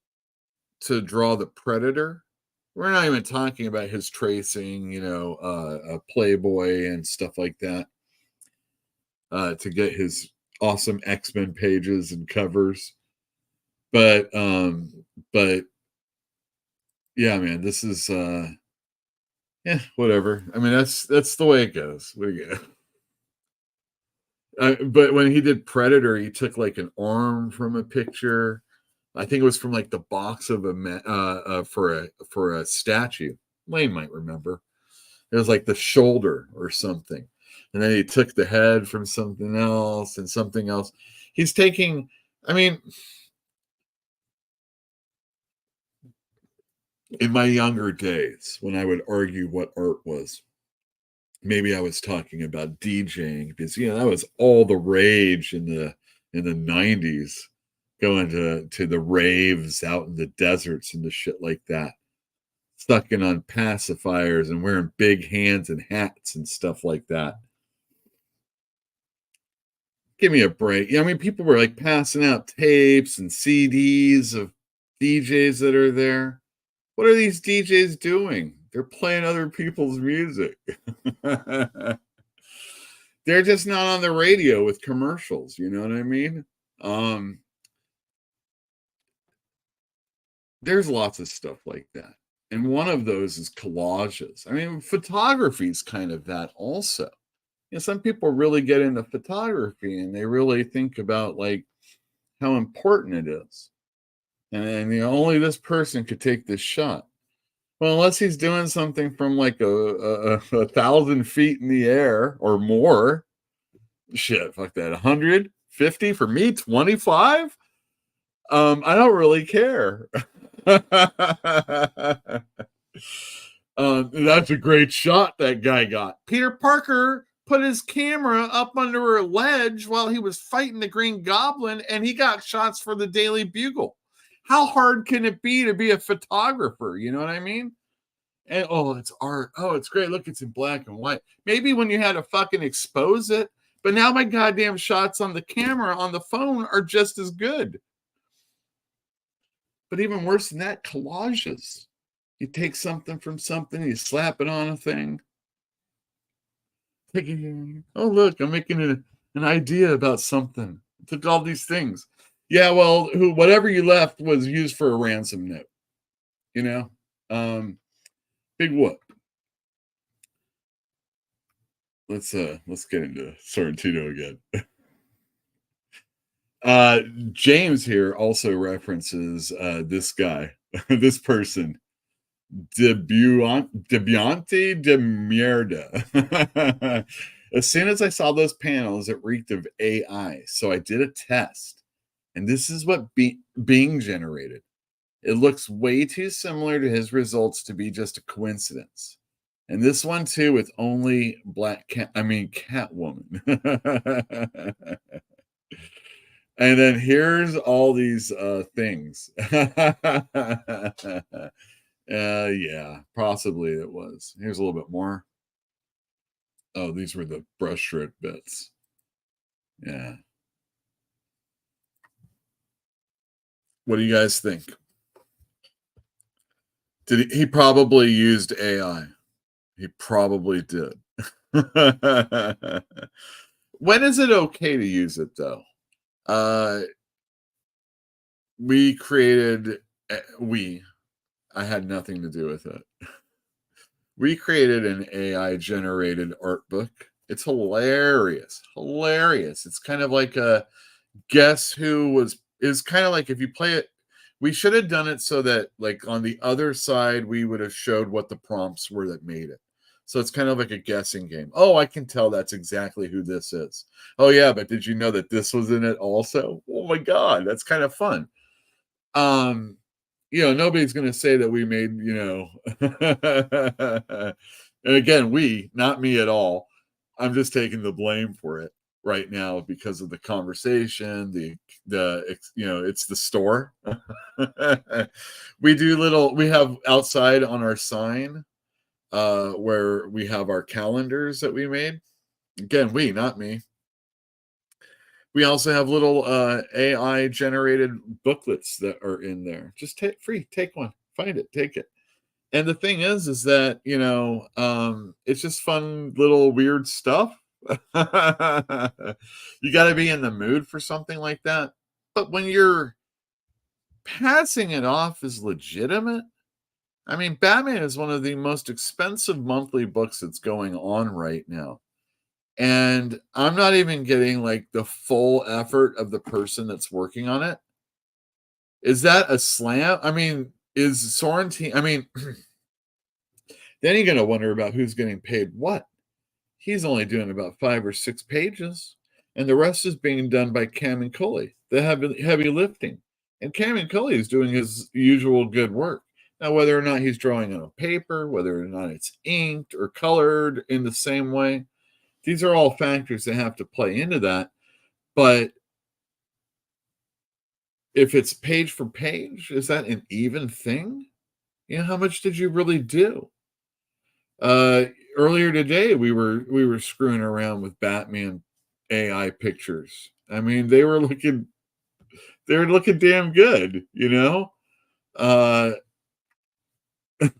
to draw the Predator. We're not even talking about his tracing, Playboy and stuff like that to get his awesome X-Men pages and covers. But yeah, man, this is... yeah, whatever. I mean, that's the way it goes. What do you get? But when he did Predator, he took like an arm from a picture. I think it was from like the box of for a statue. Lane might remember. It was like the shoulder or something, and then he took the head from something else and something else. He's taking. I mean. In my younger days, when I would argue what art was, maybe I was talking about DJing because that was all the rage in the 90s, going to the raves out in the deserts and the shit like that, sucking on pacifiers and wearing big hands and hats and stuff like that. Give me a break. I mean, people were like passing out tapes and CDs of DJs that are there. What are these DJs doing? They're playing other people's music. They're just not on the radio with commercials. You know what I mean? There's lots of stuff like that. And one of those is collages. I mean, photography is kind of that also. Some people really get into photography and they really think about like how important it is. And only this person could take this shot. Well, unless he's doing something from like a 1,000 feet in the air or more. Shit, fuck that. 150 for me, 25. I don't really care. That's a great shot that guy got. Peter Parker put his camera up under a ledge while he was fighting the Green Goblin, and he got shots for the Daily Bugle. How hard can it be to be a photographer? You know what I mean? And it's art. Oh, it's great. Look, it's in black and white. Maybe when you had to fucking expose it, but now my goddamn shots on the camera on the phone are just as good. But even worse than that, collages. You take something from something, you slap it on a thing. Oh, look, I'm making an idea about something. I took all these things. Yeah, well, whatever you left was used for a ransom note. Big whoop. Let's get into Sorrentino again. James here also references this guy, this person, Debiante de Mierda. As soon as I saw those panels, it reeked of AI. So I did a test, and this is what Bing generated. It looks way too similar to his results to be just a coincidence. And this one too, with only Catwoman. And then here's all these things. Yeah, possibly it was. Here's a little bit more. Oh, these were the brushstroke bits. Yeah. What do you guys think? He probably used AI. He probably did. When is it okay to use it though? We created I had nothing to do with it. We created an AI generated art book. It's hilarious. It's kind of like a guess who is kind of like if you play it. We should have done it so that like on the other side, we would have showed what the prompts were that made it. So it's kind of like a guessing game. Oh, I can tell that's exactly who this is. Oh yeah, but did you know that this was in it also? Oh my God, that's kind of fun. Nobody's going to say that we made, and again, not me at all. I'm just taking the blame for it right now because of the conversation, it's the store. We have outside on our sign, where we have our calendars that we made. Again, not me. We also have little AI generated booklets that are in there. Just take one, find it, take it. And the thing is that, it's just fun little weird stuff. You got to be in the mood for something like that. But when you're passing it off as legitimate, I mean, Batman is one of the most expensive monthly books that's going on right now. And I'm not even getting like the full effort of the person that's working on it. Is that a slam? I mean, is Sorrentino, then you're going to wonder about who's getting paid what. He's only doing about 5 or 6 pages, and the rest is being done by Cam and Cully, the heavy lifting. And Cam and Cully is doing his usual good work. Now, whether or not he's drawing on a paper, whether or not it's inked or colored in the same way, these are all factors that have to play into that. But if it's page for page, is that an even thing? How much did you really do? Earlier today, we were screwing around with Batman AI pictures. I mean, they were looking damn good,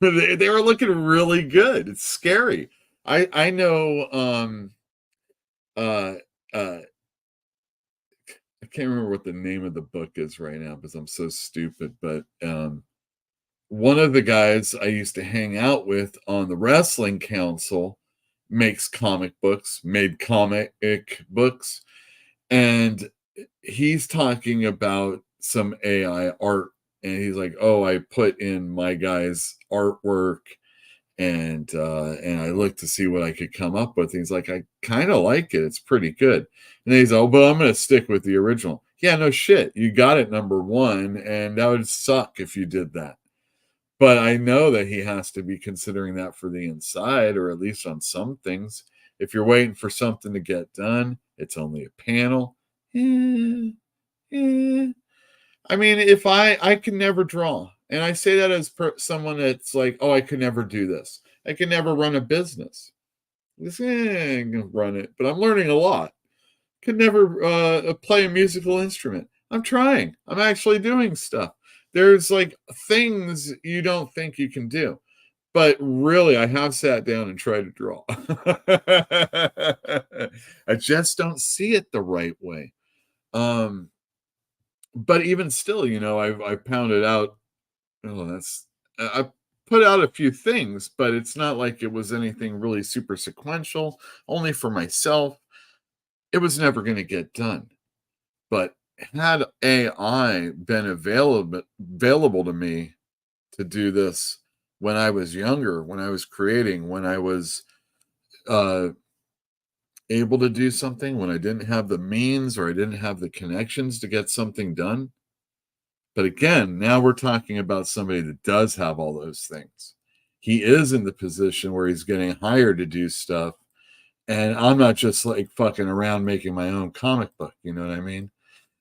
they were looking really good. It's scary. I know. I can't remember what the name of the book is right now because I'm so stupid. But one of the guys I used to hang out with on the Wrestling Council made comic books, and he's talking about some AI art, and he's like, "Oh, I put in my guy's artwork, and I looked to see what I could come up with." He's like, "I kind of like it; it's pretty good." And he's like, "Oh, but I'm going to stick with the original." Yeah, no shit, you got it number 1, and that would suck if you did that. But I know that he has to be considering that for the inside, or at least on some things. If you're waiting for something to get done, it's only a panel. I mean, if I can never draw, and I say that as someone that's like, oh, I could never do this. I can never run a business. I can run it, but I'm learning a lot. Could never play a musical instrument. I'm trying. I'm actually doing stuff. There's like things you don't think you can do. But really, I have sat down and tried to draw. I just don't see it the right way. But even still, I pounded out. Oh, put out a few things, but it's not like it was anything really super sequential. Only for myself, it was never going to get done. But had AI been available to me to do this when I was younger, when I was creating, when I was able to do something, when I didn't have the means or I didn't have the connections to get something done. But again, now we're talking about somebody that does have all those things. He is in the position where he's getting hired to do stuff. And I'm not just like fucking around making my own comic book. You know what I mean?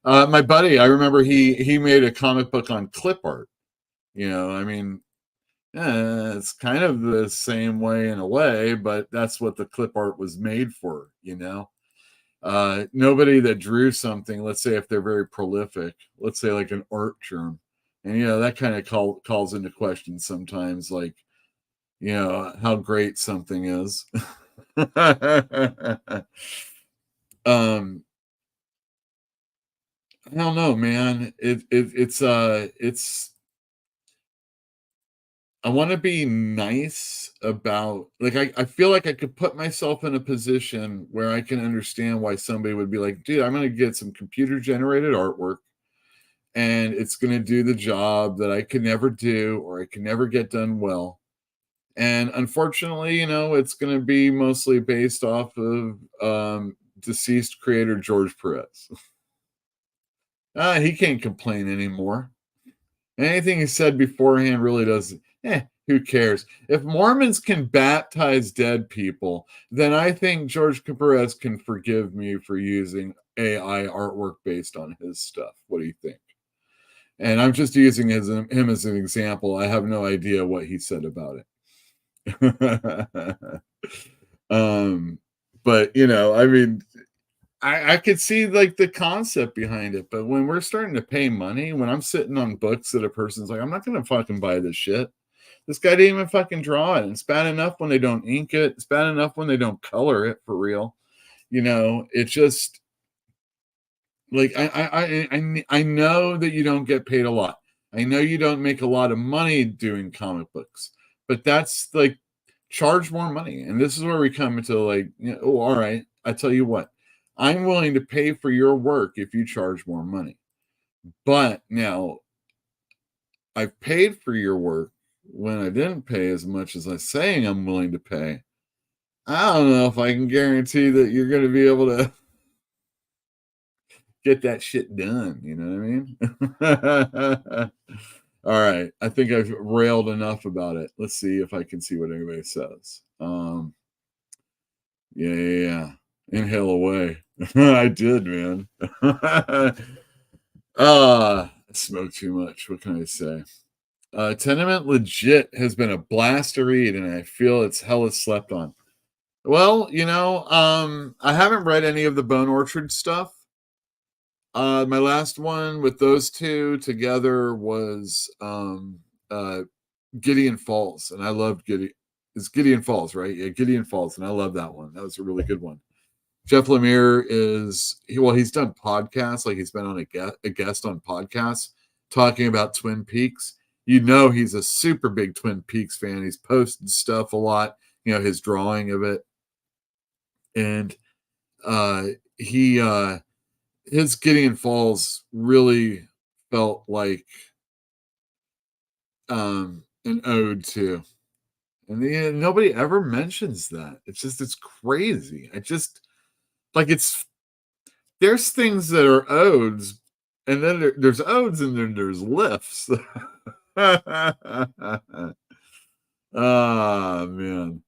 My buddy, I remember he made a comic book on clip art. You know, I mean, it's kind of the same way in a way, but that's what the clip art was made for, you know? Nobody that drew something, let's say if they're very prolific, let's say like an art germ, and, you know, that kind of calls into question sometimes, like, you know, how great something is. I don't know, man. It's I want to be nice about, like, I feel like I could put myself in a position where I can understand why somebody would be like, dude, I'm going to get some computer generated artwork and it's going to do the job that I could never do or I can never get done well. And unfortunately, you know, it's going to be mostly based off of deceased creator George Perez. He can't complain anymore. Anything he said beforehand really doesn't. Who cares? If Mormons can baptize dead people, then I think George Perez can forgive me for using AI artwork based on his stuff. What do you think? And I'm just using him as an example. I have no idea what he said about it. But, you know, I mean, I could see like the concept behind it, but when we're starting to pay money, when I'm sitting on books that a person's like, I'm not going to fucking buy this shit. This guy didn't even fucking draw it. It's bad enough when they don't ink it. It's bad enough when they don't color it for real. You know, it's just like, I know that you don't get paid a lot. I know you don't make a lot of money doing comic books, but that's like, charge more money. And this is where we come into like, you know, oh, all right, I tell you what, I'm willing to pay for your work if you charge more money. But now I've paid for your work when I didn't pay as much as I'm saying I'm willing to pay. I don't know if I can guarantee that you're going to be able to get that shit done. You know what I mean? All right. I think I've railed enough about it. Let's see if I can see what anybody says. Yeah. Inhale away. I did, man. I smoke too much. What can I say? Tenement Legit has been a blast to read, and I feel it's hella slept on. Well, you know, I haven't read any of the Bone Orchard stuff. My last one with those two together was Gideon Falls, and I loved Gideon. It's Gideon Falls, right? Yeah, Gideon Falls, and I love that one. That was a really good one. Jeff Lemire he's done podcasts, like he's been on a guest on podcasts talking about Twin Peaks. You know, he's a super big Twin Peaks fan. He's posted stuff a lot, you know, his drawing of it. And his Gideon Falls really felt like an ode to. And nobody ever mentions that. It's crazy. There's things that are odes, and then there's odes, and then there's lifts. Ah, man.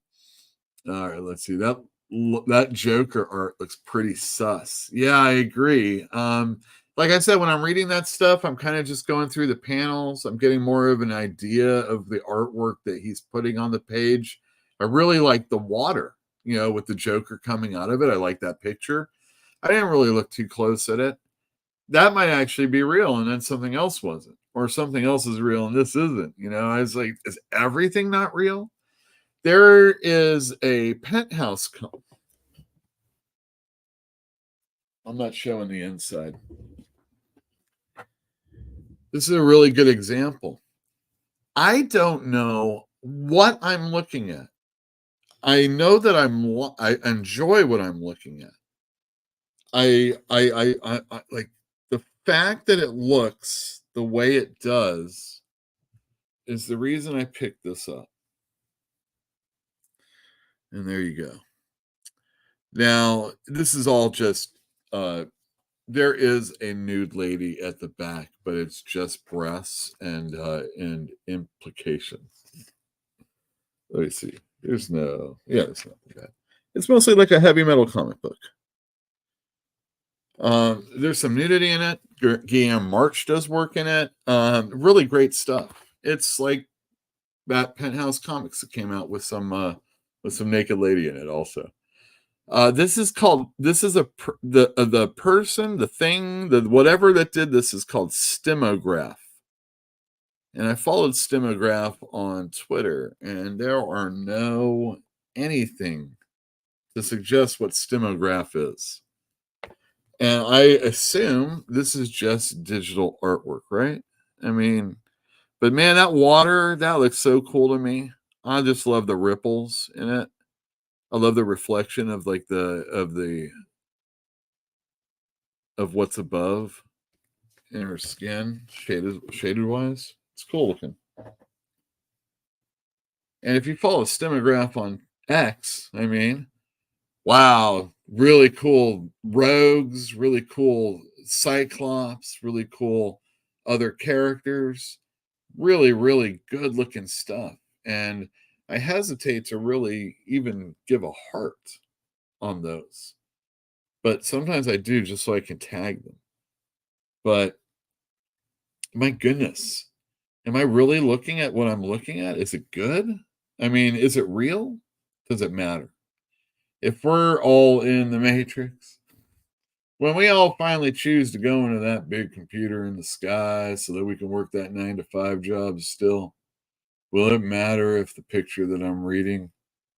All right, let's see. That Joker art looks pretty sus. Yeah, I agree. Like I said, when I'm reading that stuff, I'm kind of just going through the panels. I'm getting more of an idea of the artwork that he's putting on the page. I really like the water, you know, with the Joker coming out of it. I like that picture. I didn't really look too close at it. That might actually be real, and then something else wasn't, or something else is real and this isn't. You know, I was like, is everything not real? There is a penthouse. I'm not showing the inside. This is a really good example. I don't know what I'm looking at. I know that I enjoy what I'm looking at. I like the fact that it looks the way it does is the reason I picked this up. And there you go. Now, this is all just there is a nude lady at the back, but it's just breasts and implications. Let me see. There's nothing bad. It's mostly like a heavy metal comic book. There's some nudity in it. Guillaume March does work in it. Really great stuff. It's like that Penthouse Comics that came out with some naked lady in it also. This is the person, the thing, the whatever that did this is called Stemograph. And I followed Stemograph on Twitter, and there are no anything to suggest what Stemograph is. And I assume this is just digital artwork, right? I mean, but man, that water, that looks so cool to me. I just love the ripples in it. I love the reflection of like of what's above in her skin, shaded wise. It's cool looking. And if you follow Stemograph on X, I mean, wow, really cool rogues, really cool Cyclops, really cool other characters, really, really good looking stuff. And I hesitate to really even give a heart on those. But sometimes I do just so I can tag them. But my goodness, am I really looking at what I'm looking at? Is it good? I mean, is it real? Does it matter? If we're all in the Matrix, when we all finally choose to go into that big computer in the sky so that we can work that 9-to-5 job still, will it matter if the picture that I'm reading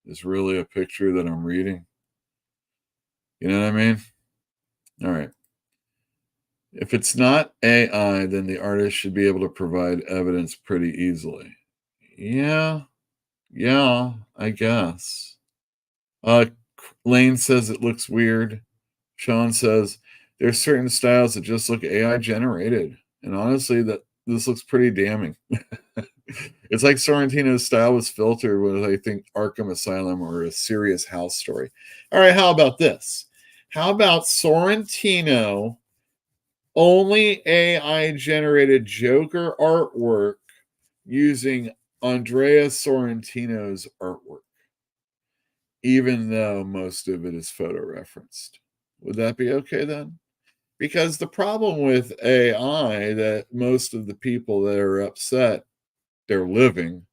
is really a picture that I'm reading? You know what I mean? All right. If it's not AI, then the artist should be able to provide evidence pretty easily. Yeah, I guess. Lane says it looks weird. Sean says there's certain styles that just look AI generated. And honestly, that this looks pretty damning. It's like Sorrentino's style was filtered with, I think, Arkham Asylum or a Serious House story. All right, how about this? How about Sorrentino only AI generated Joker artwork using Andrea Sorrentino's artwork, even though most of it is photo referenced? Would that be okay then? Because the problem with AI that most of the people that are upset they're living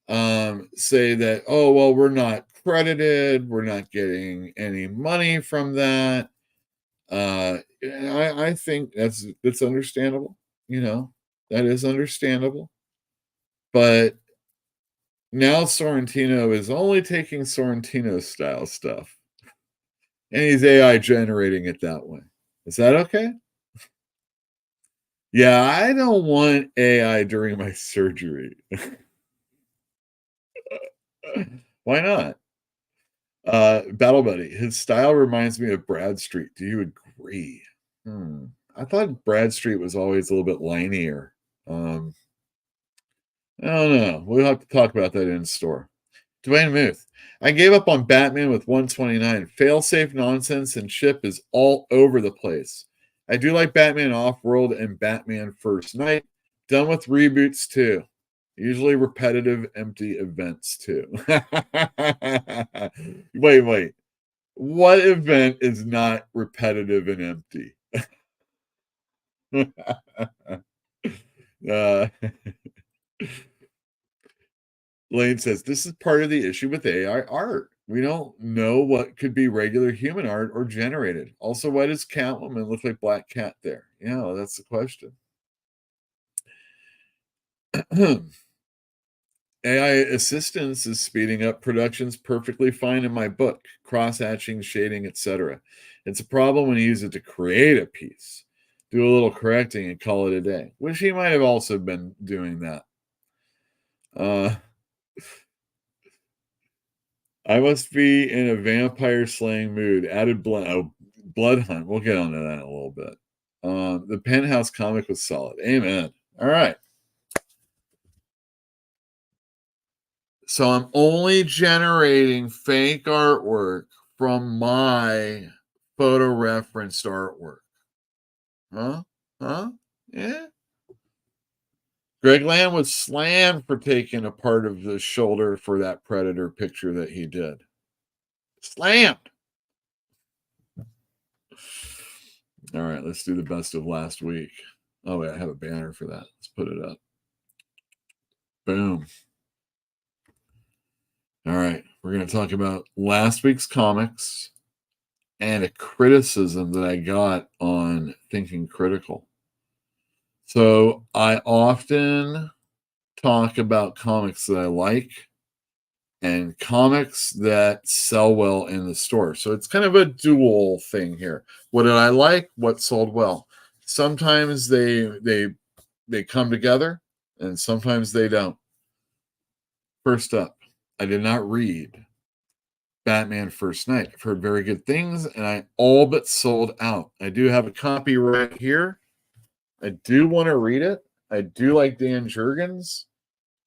say that, oh, well, we're not credited, we're not getting any money from that. I think that's understandable. You know, that is understandable. But now Sorrentino is only taking Sorrentino style stuff, and he's AI generating it that way. Is that okay? Yeah, I don't want AI during my surgery. Why not? Battle Buddy, his style reminds me of Bradstreet. Do you agree? I thought Bradstreet was always a little bit linier. I don't know. We'll have to talk about that in store. Dwayne Muth, I gave up on Batman with 129. Failsafe nonsense and ship is all over the place. I do like Batman Off-World and Batman First Night. Done with reboots too. Usually repetitive, empty events too. Wait. What event is not repetitive and empty? Lane says, this is part of the issue with AI art. We don't know what could be regular human art or generated. Also, why does Catwoman look like Black Cat there? Yeah, that's the question. AI assistance is speeding up productions perfectly fine in my book, cross-hatching, shading, etc. It's a problem when you use it to create a piece. Do a little correcting and call it a day. Wish he might have also been doing that. I must be in a vampire slaying mood. Added blood hunt. We'll get onto that in a little bit. The Penthouse comic was solid. Amen. All right. So I'm only generating fake artwork from my photo referenced artwork. Huh? Yeah. Greg Land was slammed for taking a part of the shoulder for that Predator picture that he did. Slammed. All right, let's do the best of last week. Oh, wait, I have a banner for that. Let's put it up. Boom. All right, we're going to talk about last week's comics and a criticism that I got on Thinking Critical. So I often talk about comics that I like and comics that sell well in the store. So it's kind of a dual thing here. What did I like? What sold well? Sometimes they come together and sometimes they don't. First up, I did not read Batman First Night. I've heard very good things and I all but sold out. I do have a copy right here. I do want to read it. I do like Dan Jurgens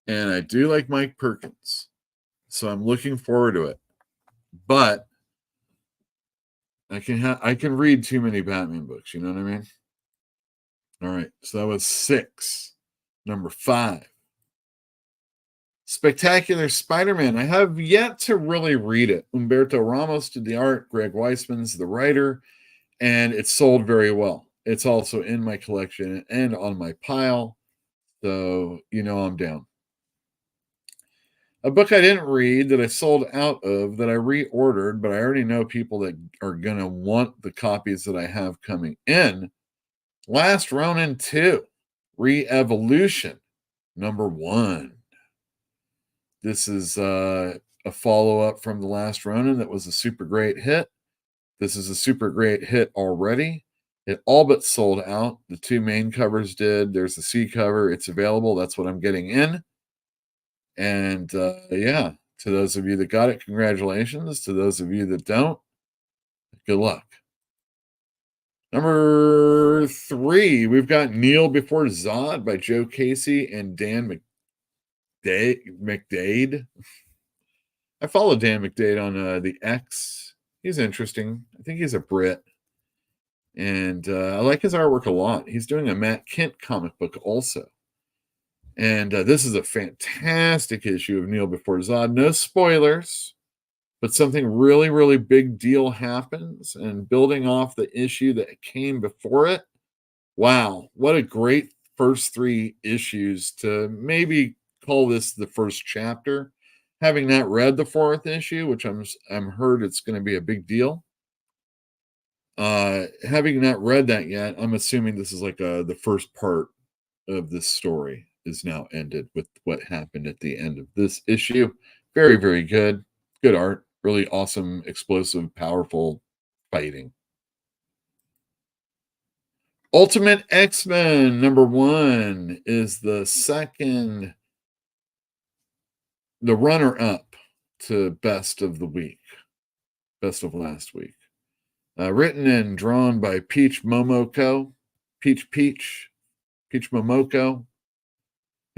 and I do like Mike Perkins. So I'm looking forward to it. But I can read too many Batman books, you know what I mean? All right, so that was 6. Number 5. Spectacular Spider-Man. I have yet to really read it. Humberto Ramos did the art, Greg Weisman's the writer, and it sold very well. It's also in my collection and on my pile, so you know I'm down. A book I didn't read that I sold out of that I reordered, but I already know people that are going to want the copies that I have coming in. Last Ronin 2, Re-Evolution, number 1. This is a follow-up from The Last Ronin that was a super great hit. This is a super great hit already. It all but sold out. The 2 main covers did. There's the C cover. It's available. That's what I'm getting in. And yeah, to those of you that got it, congratulations. To those of you that don't, good luck. Number 3, we've got Kneel Before Zod by Joe Casey and Dan McDade. I follow Dan McDade on the X. He's interesting. I think he's a Brit. And I like his artwork a lot. He's doing a Matt Kent comic book also. And this is a fantastic issue of Kneel Before Zod. No spoilers, but something really, really big deal happens. And building off the issue that came before it, wow, what a great first 3 issues to maybe call this the first chapter. Having not read the 4th issue, which I'm heard it's going to be a big deal. Having not read that yet, I'm assuming this is like the first part of this story is now ended with what happened at the end of this issue. Very, very good. Good art. Really awesome, explosive, powerful fighting. Ultimate X-Men number 1 is the runner-up to best of the week. Best of last week. Written and drawn by Peach Momoko. Peach Momoko.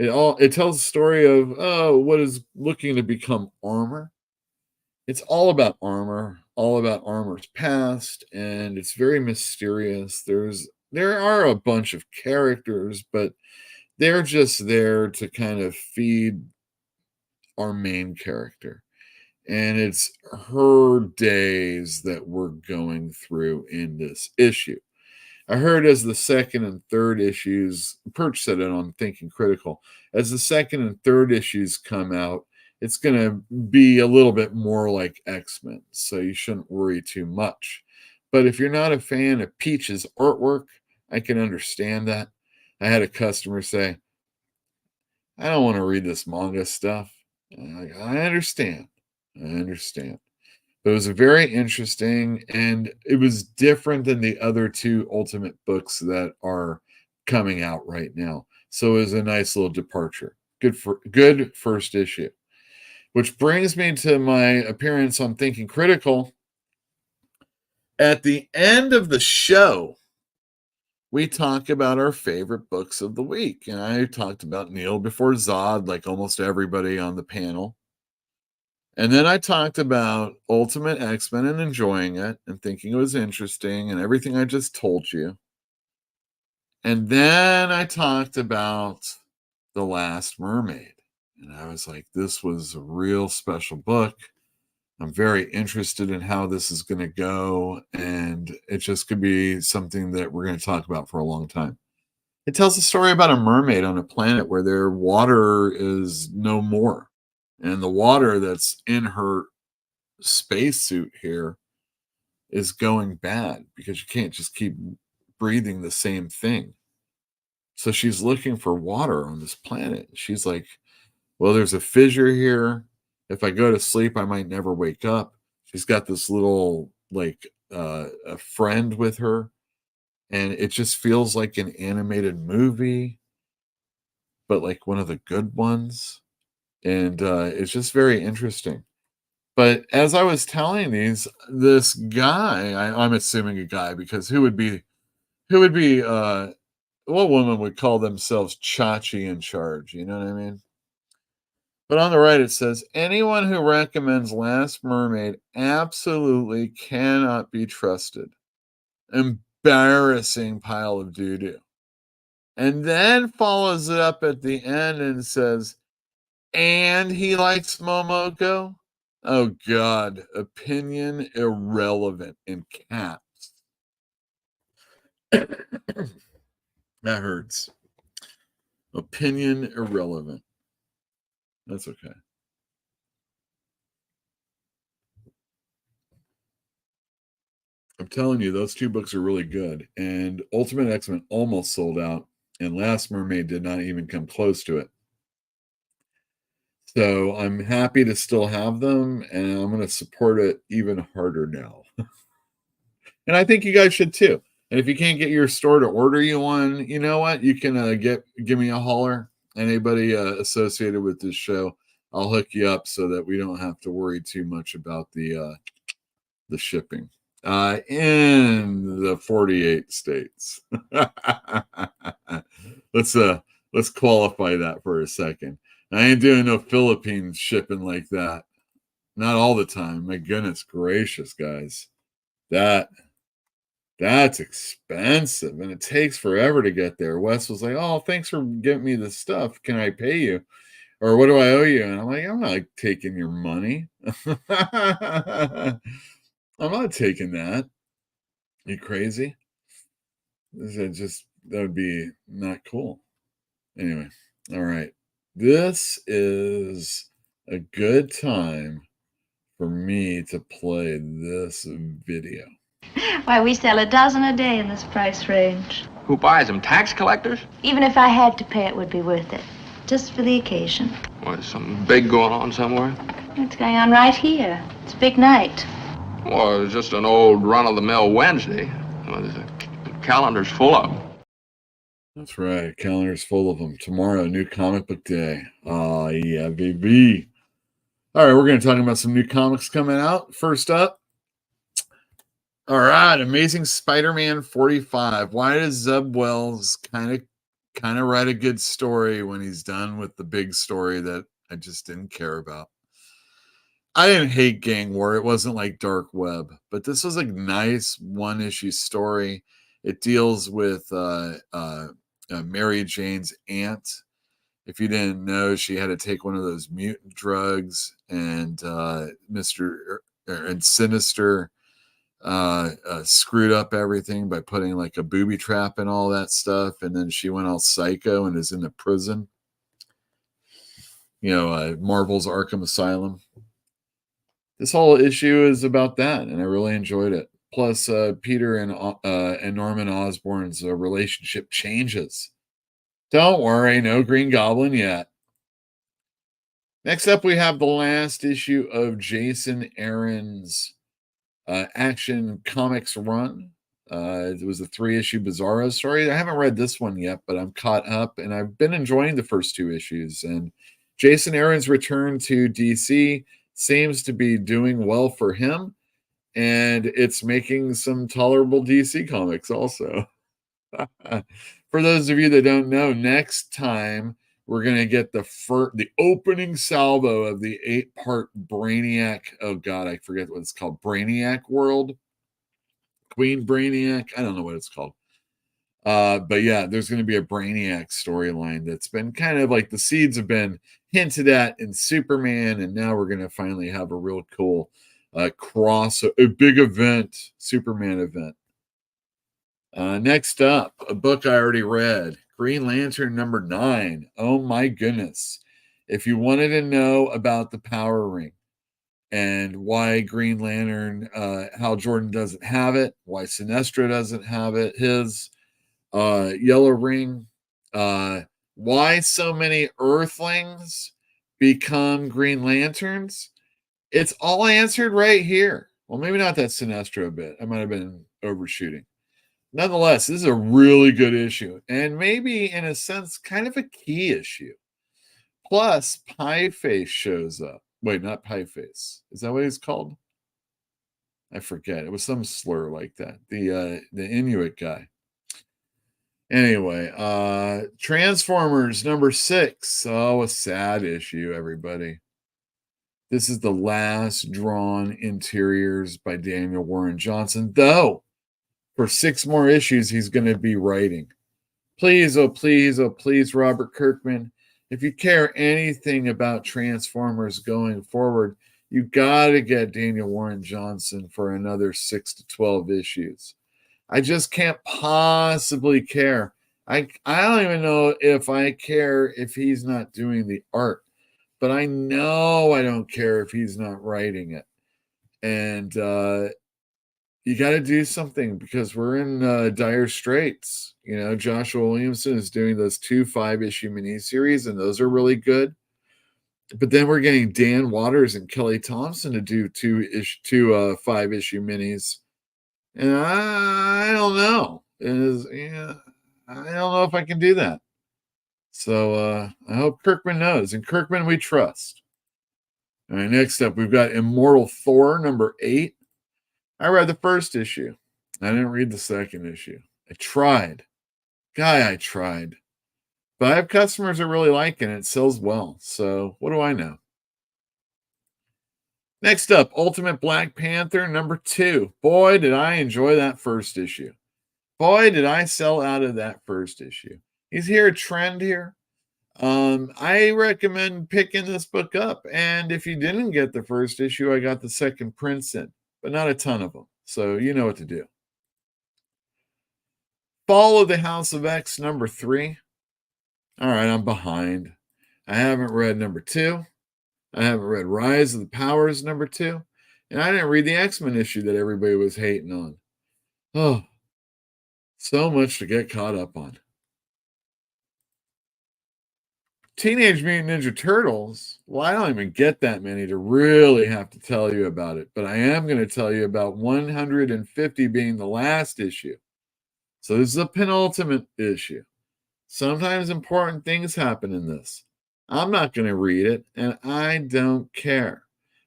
It tells the story of what is looking to become armor. It's all about armor, all about armor's past, and it's very mysterious. There are a bunch of characters, but they're just there to kind of feed our main character. And it's her days that we're going through in this issue. I heard as the 2nd and 3rd issues, Perch said it on Thinking Critical, as the 2nd and 3rd issues come out, it's going to be a little bit more like X-Men, so you shouldn't worry too much. But if you're not a fan of Peach's artwork, I can understand that. I had a customer say, I don't want to read this manga stuff. And I understand. But it was very interesting, and it was different than the other 2 Ultimate books that are coming out right now. So it was a nice little departure. Good first issue. Which brings me to my appearance on Thinking Critical. At the end of the show, we talk about our favorite books of the week. And I talked about Kneel Before Zod, like almost everybody on the panel. And then I talked about Ultimate X-Men and enjoying it and thinking it was interesting and everything I just told you. And then I talked about The Last Mermaid. And I was like, this was a real special book. I'm very interested in how this is going to go. And it just could be something that we're going to talk about for a long time. It tells a story about a mermaid on a planet where their water is no more. And the water that's in her spacesuit here is going bad because you can't just keep breathing the same thing. So she's looking for water on this planet. She's like, well, there's a fissure here. If I go to sleep, I might never wake up. She's got this little, like, a friend with her. And it just feels like an animated movie, but like one of the good ones. And it's just very interesting. But as I was telling this guy, I'm assuming a guy, because who would be, what woman would call themselves Chachi in charge? You know what I mean? But on the right, it says, anyone who recommends Last Mermaid absolutely cannot be trusted. Embarrassing pile of doo-doo. And then follows it up at the end and says, and he likes Momoko? Oh, God. Opinion irrelevant in caps. That hurts. Opinion irrelevant. That's okay. I'm telling you, those two books are really good. And Ultimate X-Men almost sold out. And Last Mermaid did not even come close to it. So I'm happy to still have them. And I'm going to support it even harder now. And I think you guys should too. And if you can't get your store to order you one, you know what? You can give me a holler. Anybody associated with this show, I'll hook you up so that we don't have to worry too much about the shipping in the 48 states. Let's qualify that for a second. I ain't doing no Philippines shipping like that. Not all the time. My goodness gracious, guys. That's expensive, and it takes forever to get there. Wes was like, oh, thanks for getting me the stuff. Can I pay you? Or what do I owe you? And I'm like, I'm not taking your money. I'm not taking that. You crazy? That would be not cool. Anyway, all right. This is a good time for me to play this video. Why, we sell a dozen a day in this price range. Who buys them? Tax collectors? Even if I had to pay, it would be worth it. Just for the occasion. What, something big going on somewhere? It's going on right here. It's a big night. Well, it's just an old run-of-the-mill Wednesday. Well, the calendar's full of them. That's right. Calendar's full of them. Tomorrow, new comic book day. Oh, yeah, baby. All right, we're going to talk about some new comics coming out. First up, all right, Amazing Spider-Man 45. Why does Zeb Wells kind of write a good story when he's done with the big story that I just didn't care about? I didn't hate Gang War. It wasn't like Dark Web, but this was a nice one-issue story. It deals with Mary Jane's aunt. If you didn't know, she had to take one of those mutant drugs, and and Sinister screwed up everything by putting like a booby trap and all that stuff, and then she went all psycho and is in the prison. Marvel's Arkham Asylum. This whole issue is about that, and I really enjoyed it. Plus, Peter and Norman Osborn's relationship changes. Don't worry, no Green Goblin yet. Next up, we have the last issue of Jason Aaron's Action Comics run. It was a 3-issue Bizarro story. I haven't read this one yet, but I'm caught up, and I've been enjoying the first 2 issues. And Jason Aaron's return to DC seems to be doing well for him, and it's making some tolerable DC comics also. For those of you that don't know, next time we're going to get the opening salvo of the 8-part Brainiac. Oh God, I forget what it's called. Brainiac World, Queen Brainiac. I don't know what it's called. But yeah, there's going to be a Brainiac storyline that's been kind of like the seeds have been hinted at in Superman, and now we're going to finally have a real cool a big event, Superman event. Next up, a book I already read, Green Lantern #9. Oh my goodness. If you wanted to know about the Power Ring and why Green Lantern, Hal Jordan doesn't have it, why Sinestro doesn't have it, his Yellow Ring, why so many Earthlings become Green Lanterns, it's all answered right here. Well, maybe not that Sinestro bit. I might have been overshooting. Nonetheless, this is a really good issue, and maybe in a sense, kind of a key issue. Plus, Pie Face shows up. Wait, not Pie Face. Is that what he's called? I forget. It was some slur like that. The Inuit guy. Anyway, Transformers #6. Oh, a sad issue, everybody. This is the last drawn interiors by Daniel Warren Johnson, though for 6 more issues he's going to be writing. Please, oh please, oh please, Robert Kirkman, if you care anything about Transformers going forward, you got to get Daniel Warren Johnson for another 6 to 12 issues. I just can't possibly care. I don't even know if I care if he's not doing the art, but I know I don't care if he's not writing it. And you got to do something because we're in dire straits. You know, Joshua Williamson is doing those 2 5-issue miniseries, and those are really good. But then we're getting Dan Waters and Kelly Thompson to do 2 5-issue minis. And I don't know. I don't know if I can do that. So I hope Kirkman knows. And Kirkman we trust. All right, next up, we've got Immortal Thor #8. I read the first issue. I didn't read the second issue. I tried. I tried. But I have customers that really like it, and it sells well. So what do I know? Next up, Ultimate Black Panther #2. Boy, did I enjoy that first issue. Boy, did I sell out of that first issue. Is here a trend here? I recommend picking this book up. And if you didn't get the first issue, I got the second prints in, but not a ton of them. So you know what to do. Fall of the House of X #3. All right, I'm behind. I haven't read #2. I haven't read Rise of the Powers #2. And I didn't read the X-Men issue that everybody was hating on. Oh, so much to get caught up on. Teenage Mutant Ninja Turtles. Well, I don't even get that many to really have to tell you about it. But I am going to tell you about 150 being the last issue. So this is a penultimate issue. Sometimes important things happen in this. I'm not going to read it, and I don't care.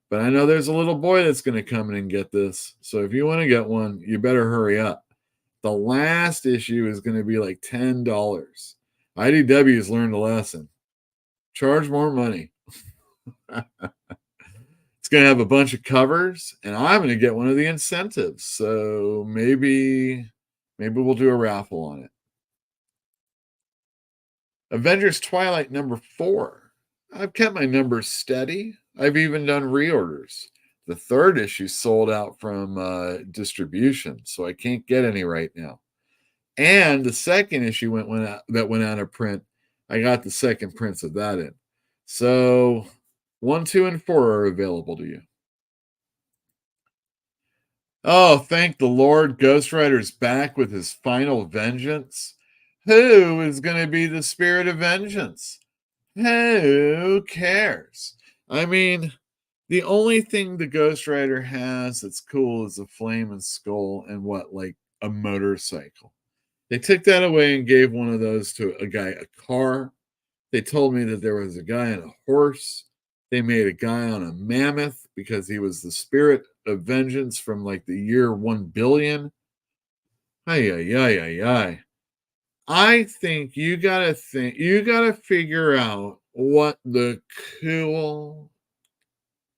But I know there's a little boy that's going to come in and get this. So if you want to get one, you better hurry up. The last issue is going to be like $10. IDW's learned a lesson. Charge more money. It's going to have a bunch of covers, and I'm going to get one of the incentives. So maybe we'll do a raffle on it. Avengers Twilight #4. I've kept my numbers steady. I've even done reorders. The third issue sold out from distribution, so I can't get any right now. And the second issue went out of print. I got the second prints of that in. So 1, 2, and 4 are available to you. Oh, thank the Lord. Ghost Rider's back with his final vengeance. Who is going to be the spirit of vengeance? Who cares? I mean, the only thing the Ghost Rider has that's cool is a flame and skull and like a motorcycle. They took that away and gave one of those to a guy, a car. They told me that there was a guy on a horse. They made a guy on a mammoth because he was the spirit of vengeance from like the year 1 billion. Ay, ay, ay, ay, ay. I think you gotta figure out what the cool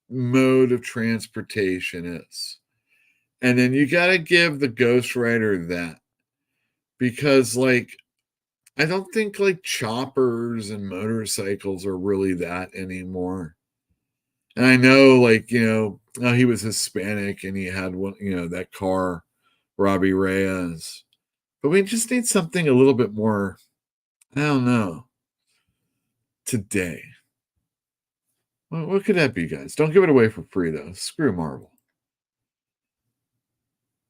mode of transportation is. And then you gotta give the ghostwriter that. Because like I don't think like choppers and motorcycles are really that anymore. And I know, like, he was Hispanic and he had one, that car, Robbie Reyes. But we just need something a little bit more, I don't know, today. What could that be, guys? Don't give it away for free, though. Screw Marvel.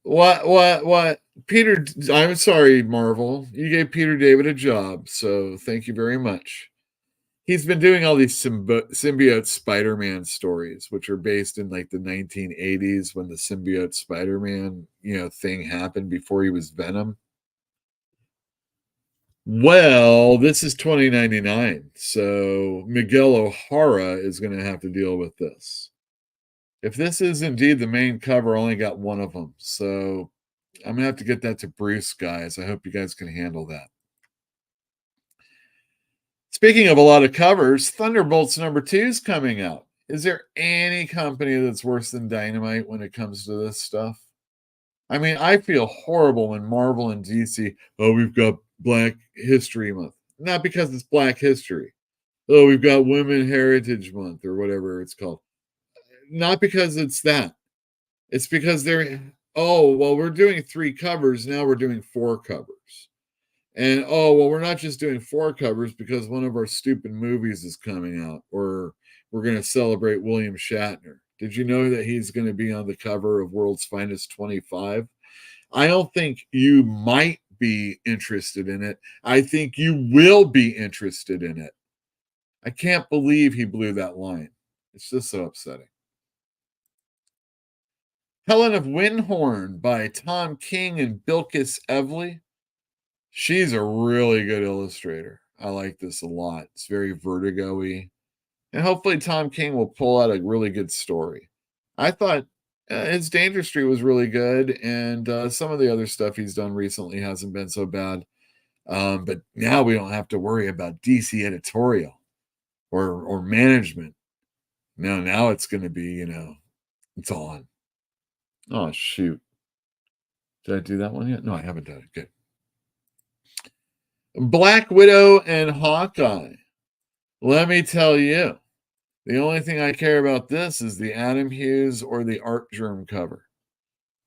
What? Peter, I'm sorry, Marvel. You gave Peter David a job, so thank you very much. He's been doing all these symbiote Spider-Man stories, which are based in like the 1980s when the symbiote Spider-Man, thing happened before he was Venom. Well, this is 2099, so Miguel O'Hara is going to have to deal with this. If this is indeed the main cover, I only got one of them, so I'm going to have to get that to Bruce, guys. I hope you guys can handle that. Speaking of a lot of covers, Thunderbolts #2 is coming out. Is there any company that's worse than Dynamite when it comes to this stuff? I mean, I feel horrible when Marvel and DC, we've got Black History Month. Not because it's Black History. We've got Women Heritage Month or whatever it's called. Not because it's that. It's because we're doing 3 covers. Now we're doing 4 covers. And, we're not just doing 4 covers because one of our stupid movies is coming out, or we're going to celebrate William Shatner. Did you know that he's going to be on the cover of World's Finest 25? I don't think you might be interested in it. I think you will be interested in it. I can't believe he blew that line. It's just so upsetting. Helen of Windhorn by Tom King and Bilquis Evely. She's a really good illustrator. I like this a lot. It's very Vertigo-y. And hopefully Tom King will pull out a really good story. I thought his Danger Street was really good, and some of the other stuff he's done recently hasn't been so bad. But now we don't have to worry about DC editorial or management. No, now it's going to be, it's on. Oh, shoot. Did I do that one yet? No, I haven't done it. Good. Black Widow and Hawkeye. Let me tell you, the only thing I care about this is the Adam Hughes or the Art Germ cover.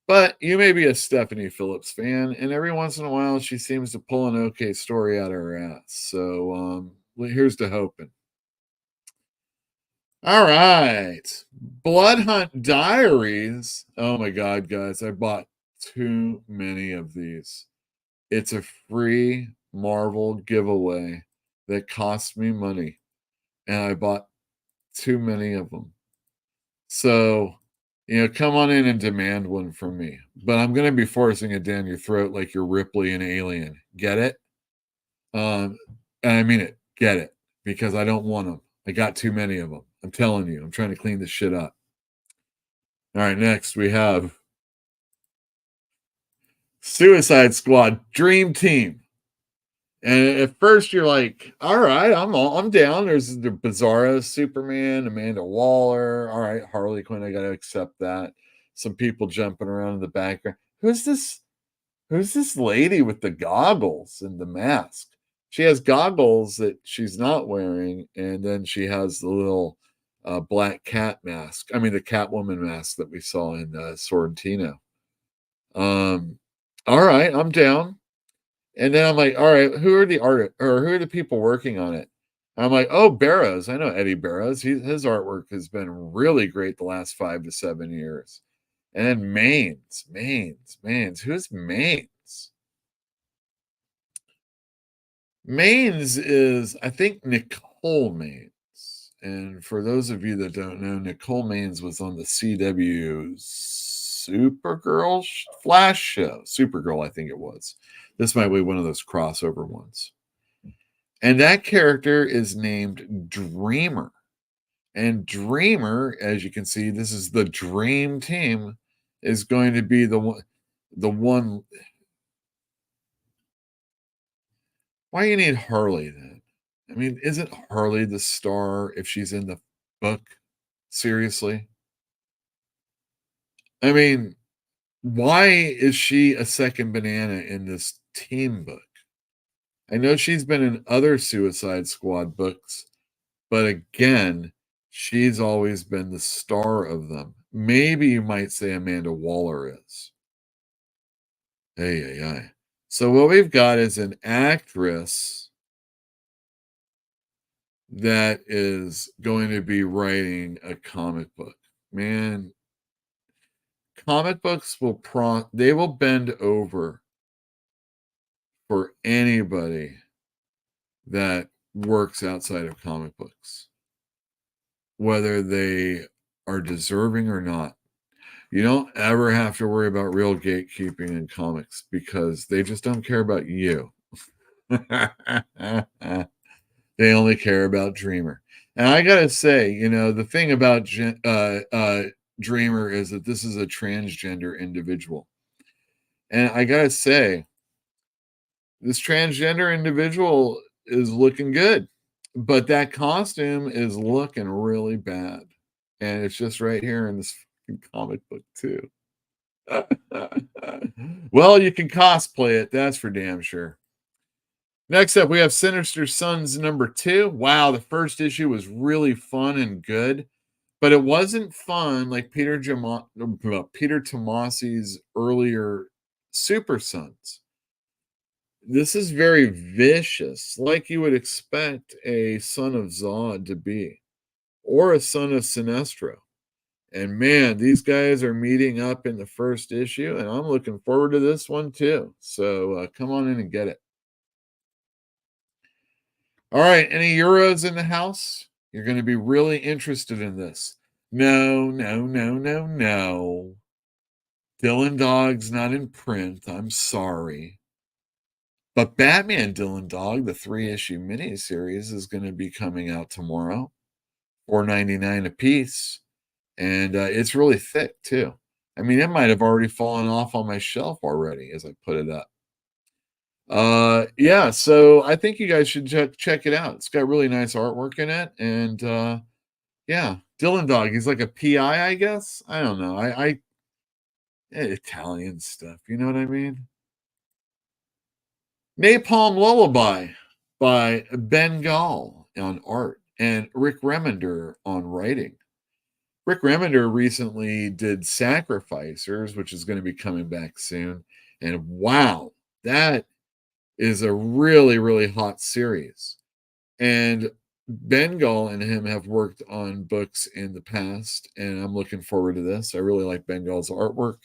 But you may be a Stephanie Phillips fan, and every once in a while she seems to pull an okay story out of her ass. So here's to hoping. All right. Blood Hunt Diaries. Oh my God, guys, I bought too many of these. It's a free Marvel giveaway that cost me money, and I bought too many of them. So, come on in and demand one from me. But I'm going to be forcing it down your throat like you're Ripley and Alien. Get it? And I mean it. Get it. Because I don't want them. I got too many of them. I'm telling you. I'm trying to clean this shit up. All right, next we have Suicide Squad Dream Team. And at first you're like, all right, I'm down. There's the Bizarro Superman, Amanda Waller. All right, Harley Quinn, I gotta accept that. Some people jumping around in the background. Who's this lady with the goggles and the mask? She has goggles that she's not wearing, and then she has the little black cat mask. I mean, the Catwoman mask that we saw in Sorrentino. All right, I'm down. And then I'm like, all right, who are the people working on it? And I'm like, oh, Barrows. I know Eddie Barrows. His artwork has been really great the last 5 to 7 years. And then Maines. Who's Maines? Maines is, I think, Nicole Maines. And for those of you that don't know, Nicole Maines was on the CW Supergirl Flash show. Supergirl, I think it was. This might be one of those crossover ones. And that character is named Dreamer. And Dreamer, as you can see, this is the Dream Team, is going to be the one. Why you need Harley then? I mean, isn't Harley the star if she's in the book? Seriously? I mean, why is she a second banana in this team book? I know she's been in other Suicide Squad books, but again, she's always been the star of them. Maybe you might say Amanda Waller is. Hey. So what we've got is an actress that is going to be writing a comic book. Man, comic books will bend over for anybody that works outside of comic books, whether they are deserving or not. You don't ever have to worry about real gatekeeping in comics because they just don't care about you. They only care about Dreamer. And I gotta say, the thing about Dreamer is that this is a transgender individual. And I gotta say, this transgender individual is looking good, but that costume is looking really bad. And it's just right here in this comic book too. Well, you can cosplay it, that's for damn sure. Next up, we have Sinister Sons #2. Wow, the first issue was really fun and good, but it wasn't fun like Peter Tomasi's earlier Super Sons. This is very vicious, like you would expect a Son of Zod to be, or a Son of Sinestro. And man, these guys are meeting up in the first issue, and I'm looking forward to this one too. So come on in and get it. All right, any Euros in the house? You're going to be really interested in this. No. Dylan Dog's not in print. I'm sorry. But Batman Dylan Dog, the 3-issue miniseries, is going to be coming out tomorrow. $4.99 a piece. And it's really thick, too. I mean, it might have already fallen off on my shelf already as I put it up. Yeah, so I think you guys should check it out. It's got really nice artwork in it. And yeah, Dylan Dog, he's like a PI, I guess. I don't know. Italian stuff, you know what I mean? Napalm Lullaby by Ben Gall on art and Rick Remender on writing. Rick Remender recently did Sacrificers, which is going to be coming back soon. And wow, that is a really, really hot series. And Ben Gall and him have worked on books in the past, and I'm looking forward to this. I really like Ben Gall's artwork.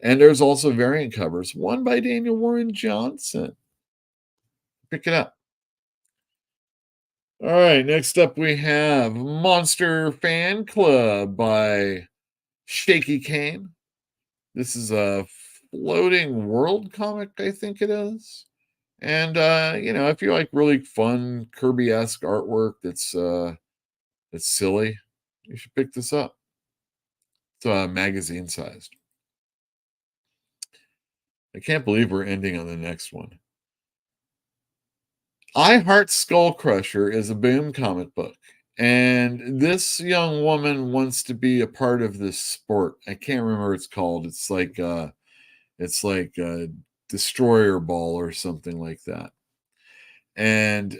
And there's also variant covers, one by Daniel Warren Johnson. Pick it up. All right, next up we have Monster Fan Club by Shaky Kane. This is a floating world comic, I think it is. And if you like really fun Kirby-esque artwork that's silly, you should pick this up. It's magazine sized. I can't believe we're ending on the next one. I Heart Skull Crusher is a Boom comic book, and this young woman wants to be a part of this sport. I can't remember what it's called. It's like a Destroyer Ball or something like that. And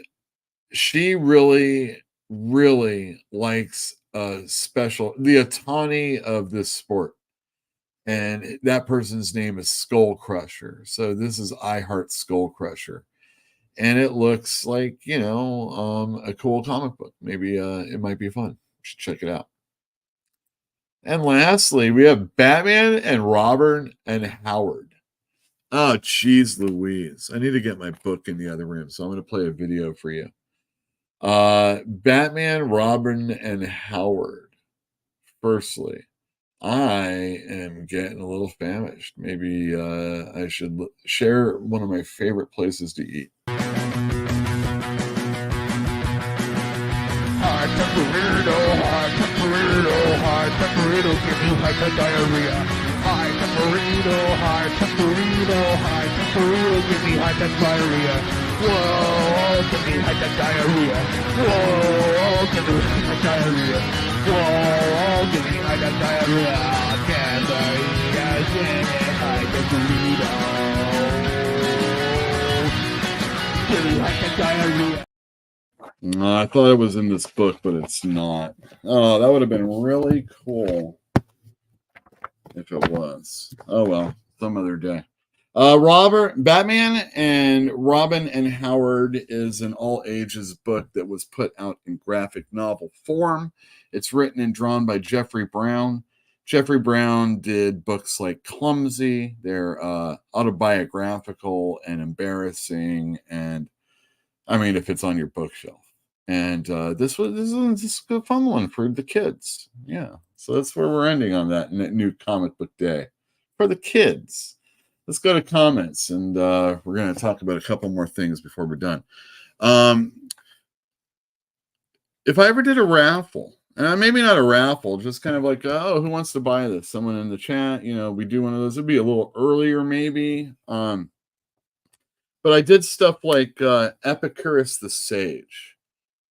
she really, really likes the Atani of this sport. And that person's name is Skull Crusher. So this is I Heart Skull Crusher. And it looks like, a cool comic book. Maybe it might be fun. You should check it out. And lastly, we have Batman and Robin and Howard. Oh, geez Louise. I need to get my book in the other room, so I'm going to play a video for you. Batman, Robin, and Howard. Firstly, I am getting a little famished. Maybe I should share one of my favorite places to eat. pepperito high, pepperito high, pepperito give me hyper-diarrhea. High pepperito high, pepperito high, pepperito give me hyper-diarrhea. Whoa, give me hyper-diarrhea. Whoa, give me hyper-diarrhea. Whoa, give me hyper-diarrhea. Diarrhea's in it, hyper-burrito. Give me hyper-diarrhea. No, I thought it was in this book, but it's not. Oh, that would have been really cool if it was. Oh well, some other day. Batman and Robin and Howard is an all ages book that was put out in graphic novel form. It's written and drawn by Jeffrey Brown. Jeffrey Brown did books like Clumsy. They're autobiographical and embarrassing, and I mean, if it's on your bookshelf. And this is a fun one for the kids. Yeah. So that's where we're ending on that new comic book day for the kids. Let's go to comments, and we're going to talk about a couple more things before we're done. If I ever did a raffle, and maybe not a raffle, just kind of like, oh, who wants to buy this? Someone in the chat, we do one of those. It'd be a little earlier, maybe. But I did stuff like Epicurus the Sage.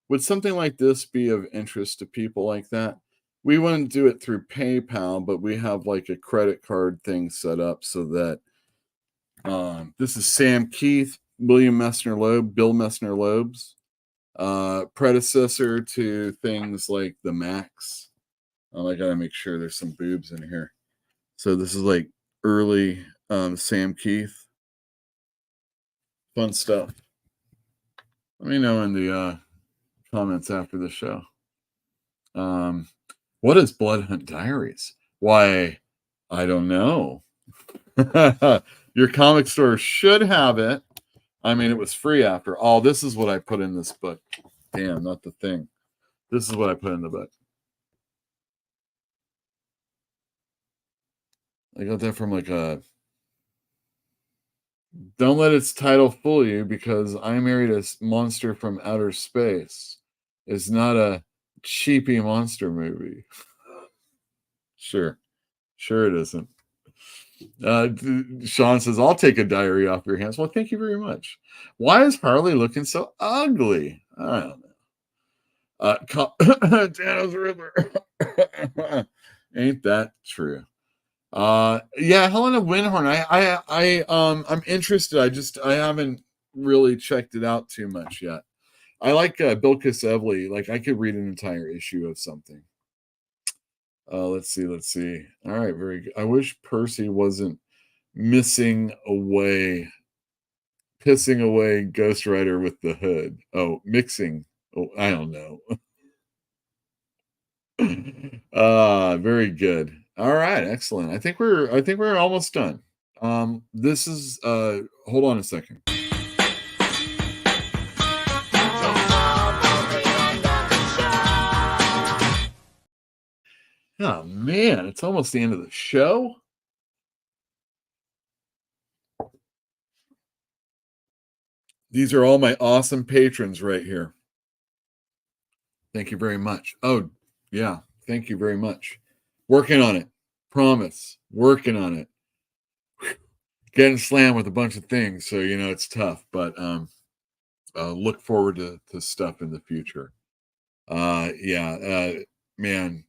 Would something like this be of interest to people like that? We wouldn't do it through PayPal, but we have like a credit card thing set up so that this is Sam Keith, William Messner Loeb, Bill Messner Loeb's predecessor to things like the Max. I got to make sure there's some boobs in here. So this is like early Sam Keith. Fun stuff. Let me know in the comments after the show. What is Blood Hunt Diaries? Why, I don't know. Your comic store should have it. I mean, it was free after all. This is what I put in this book. Damn, not the thing. This is what I put in the book. I got that from like a... Don't let its title fool you, because I Married a Monster from Outer Space is not a cheapy monster movie. Sure it isn't. Sean says, I'll take a diary off your hands. Well, thank you very much. Why is Harley looking so ugly? I don't know. Dano's Riddler. Ain't that true? Yeah, Helena Winhorn. I'm interested. I haven't really checked it out too much yet. I like Bilquis Evely. Like, I could read an entire issue of something. Let's see. All right, very good. I wish Percy wasn't pissing away Ghost Rider with the Hood. Oh, mixing. Oh, I don't know. Very good. All right, excellent. I think we're almost done. This is hold on a second. Oh man, it's almost the end of the show. These are all my awesome patrons right here. Thank you very much. Oh, yeah, thank you very much. Working on it. Promise. Working on it. Getting slammed with a bunch of things, so it's tough, but look forward to stuff in the future. Man,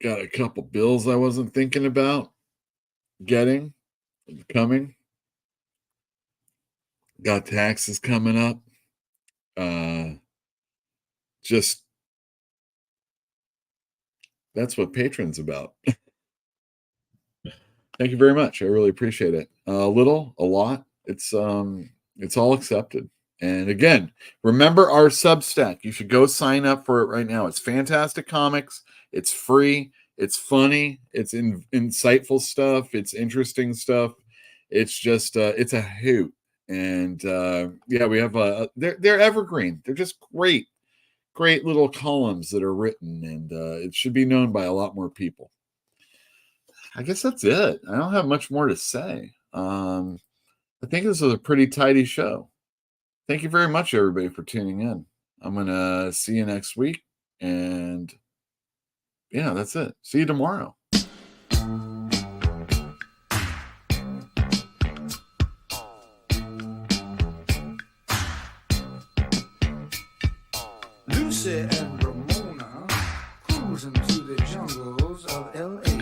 got a couple bills I wasn't thinking about coming. Got taxes coming up. Just that's what Patreon's about. Thank you very much. I really appreciate it. A little, a lot. It's all accepted. And again, remember our Substack. You should go sign up for it right now. It's Fantastic Comics. It's free. It's funny. It's insightful stuff. It's interesting stuff. It's just it's a hoot. And yeah, we have they're evergreen. They're just great little columns that are written, and it should be known by a lot more people. I guess that's it. I don't have much more to say. I think this was a pretty tidy show. Thank you very much, everybody, for tuning in. I'm going to see you next week. And yeah, that's it. See you tomorrow. Lucy and Ramona cruising through the jungles of L.A.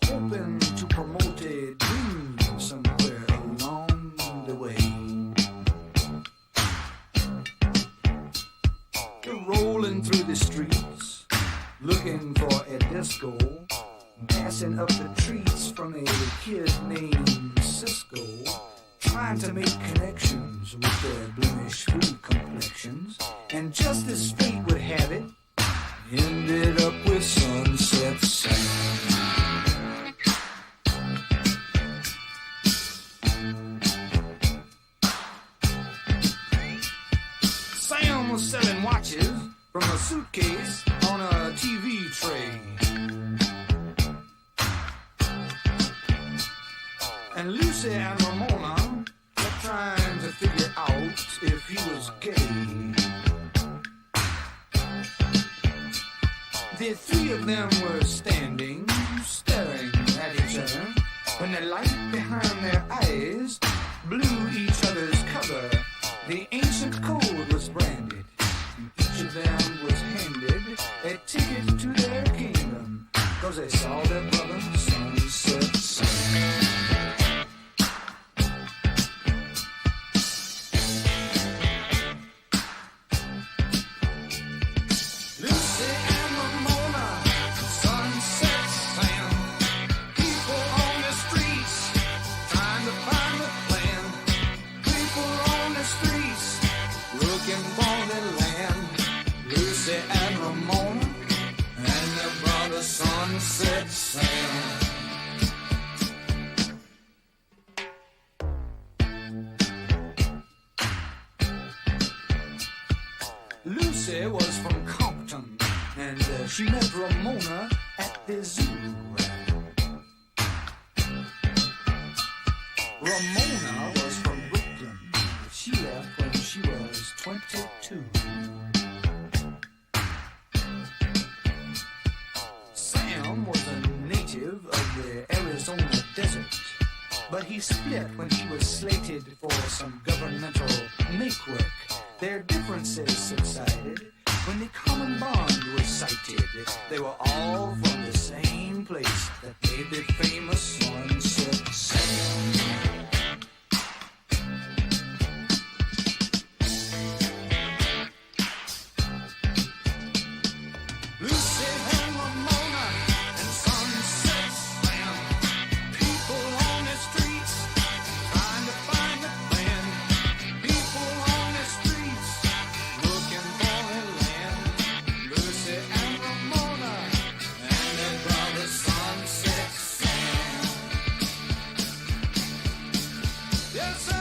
Hoping to promote a dream somewhere along the way. They're rolling through the streets, looking for a disco, passing up the treats from a kid named Cisco, trying to make connections with their blemish food complexions, and just as fate would have it, ended up with Sunset Sam. Sam was selling watches from a suitcase on a TV tray. And Lucy and Ramona kept trying to figure out if he was gay. The three of them were standing, staring at each other, when the light behind their eyes blew each other's cover. The ancient code was branded, and each of them was handed a ticket to their kingdom, 'cause they saw their brother Sunset Sam. Sunset Sam. Lucy was from Compton, and she met Ramona at the zoo. Ramona was from Brooklyn. She left when she was 22. Sam was a native of the Arizona desert, but he split when he was slated for some governmental make-work. Their differences subsided when the common bond was sighted. They were all from the same place that made the famous Sunset Sam. Yes, sir.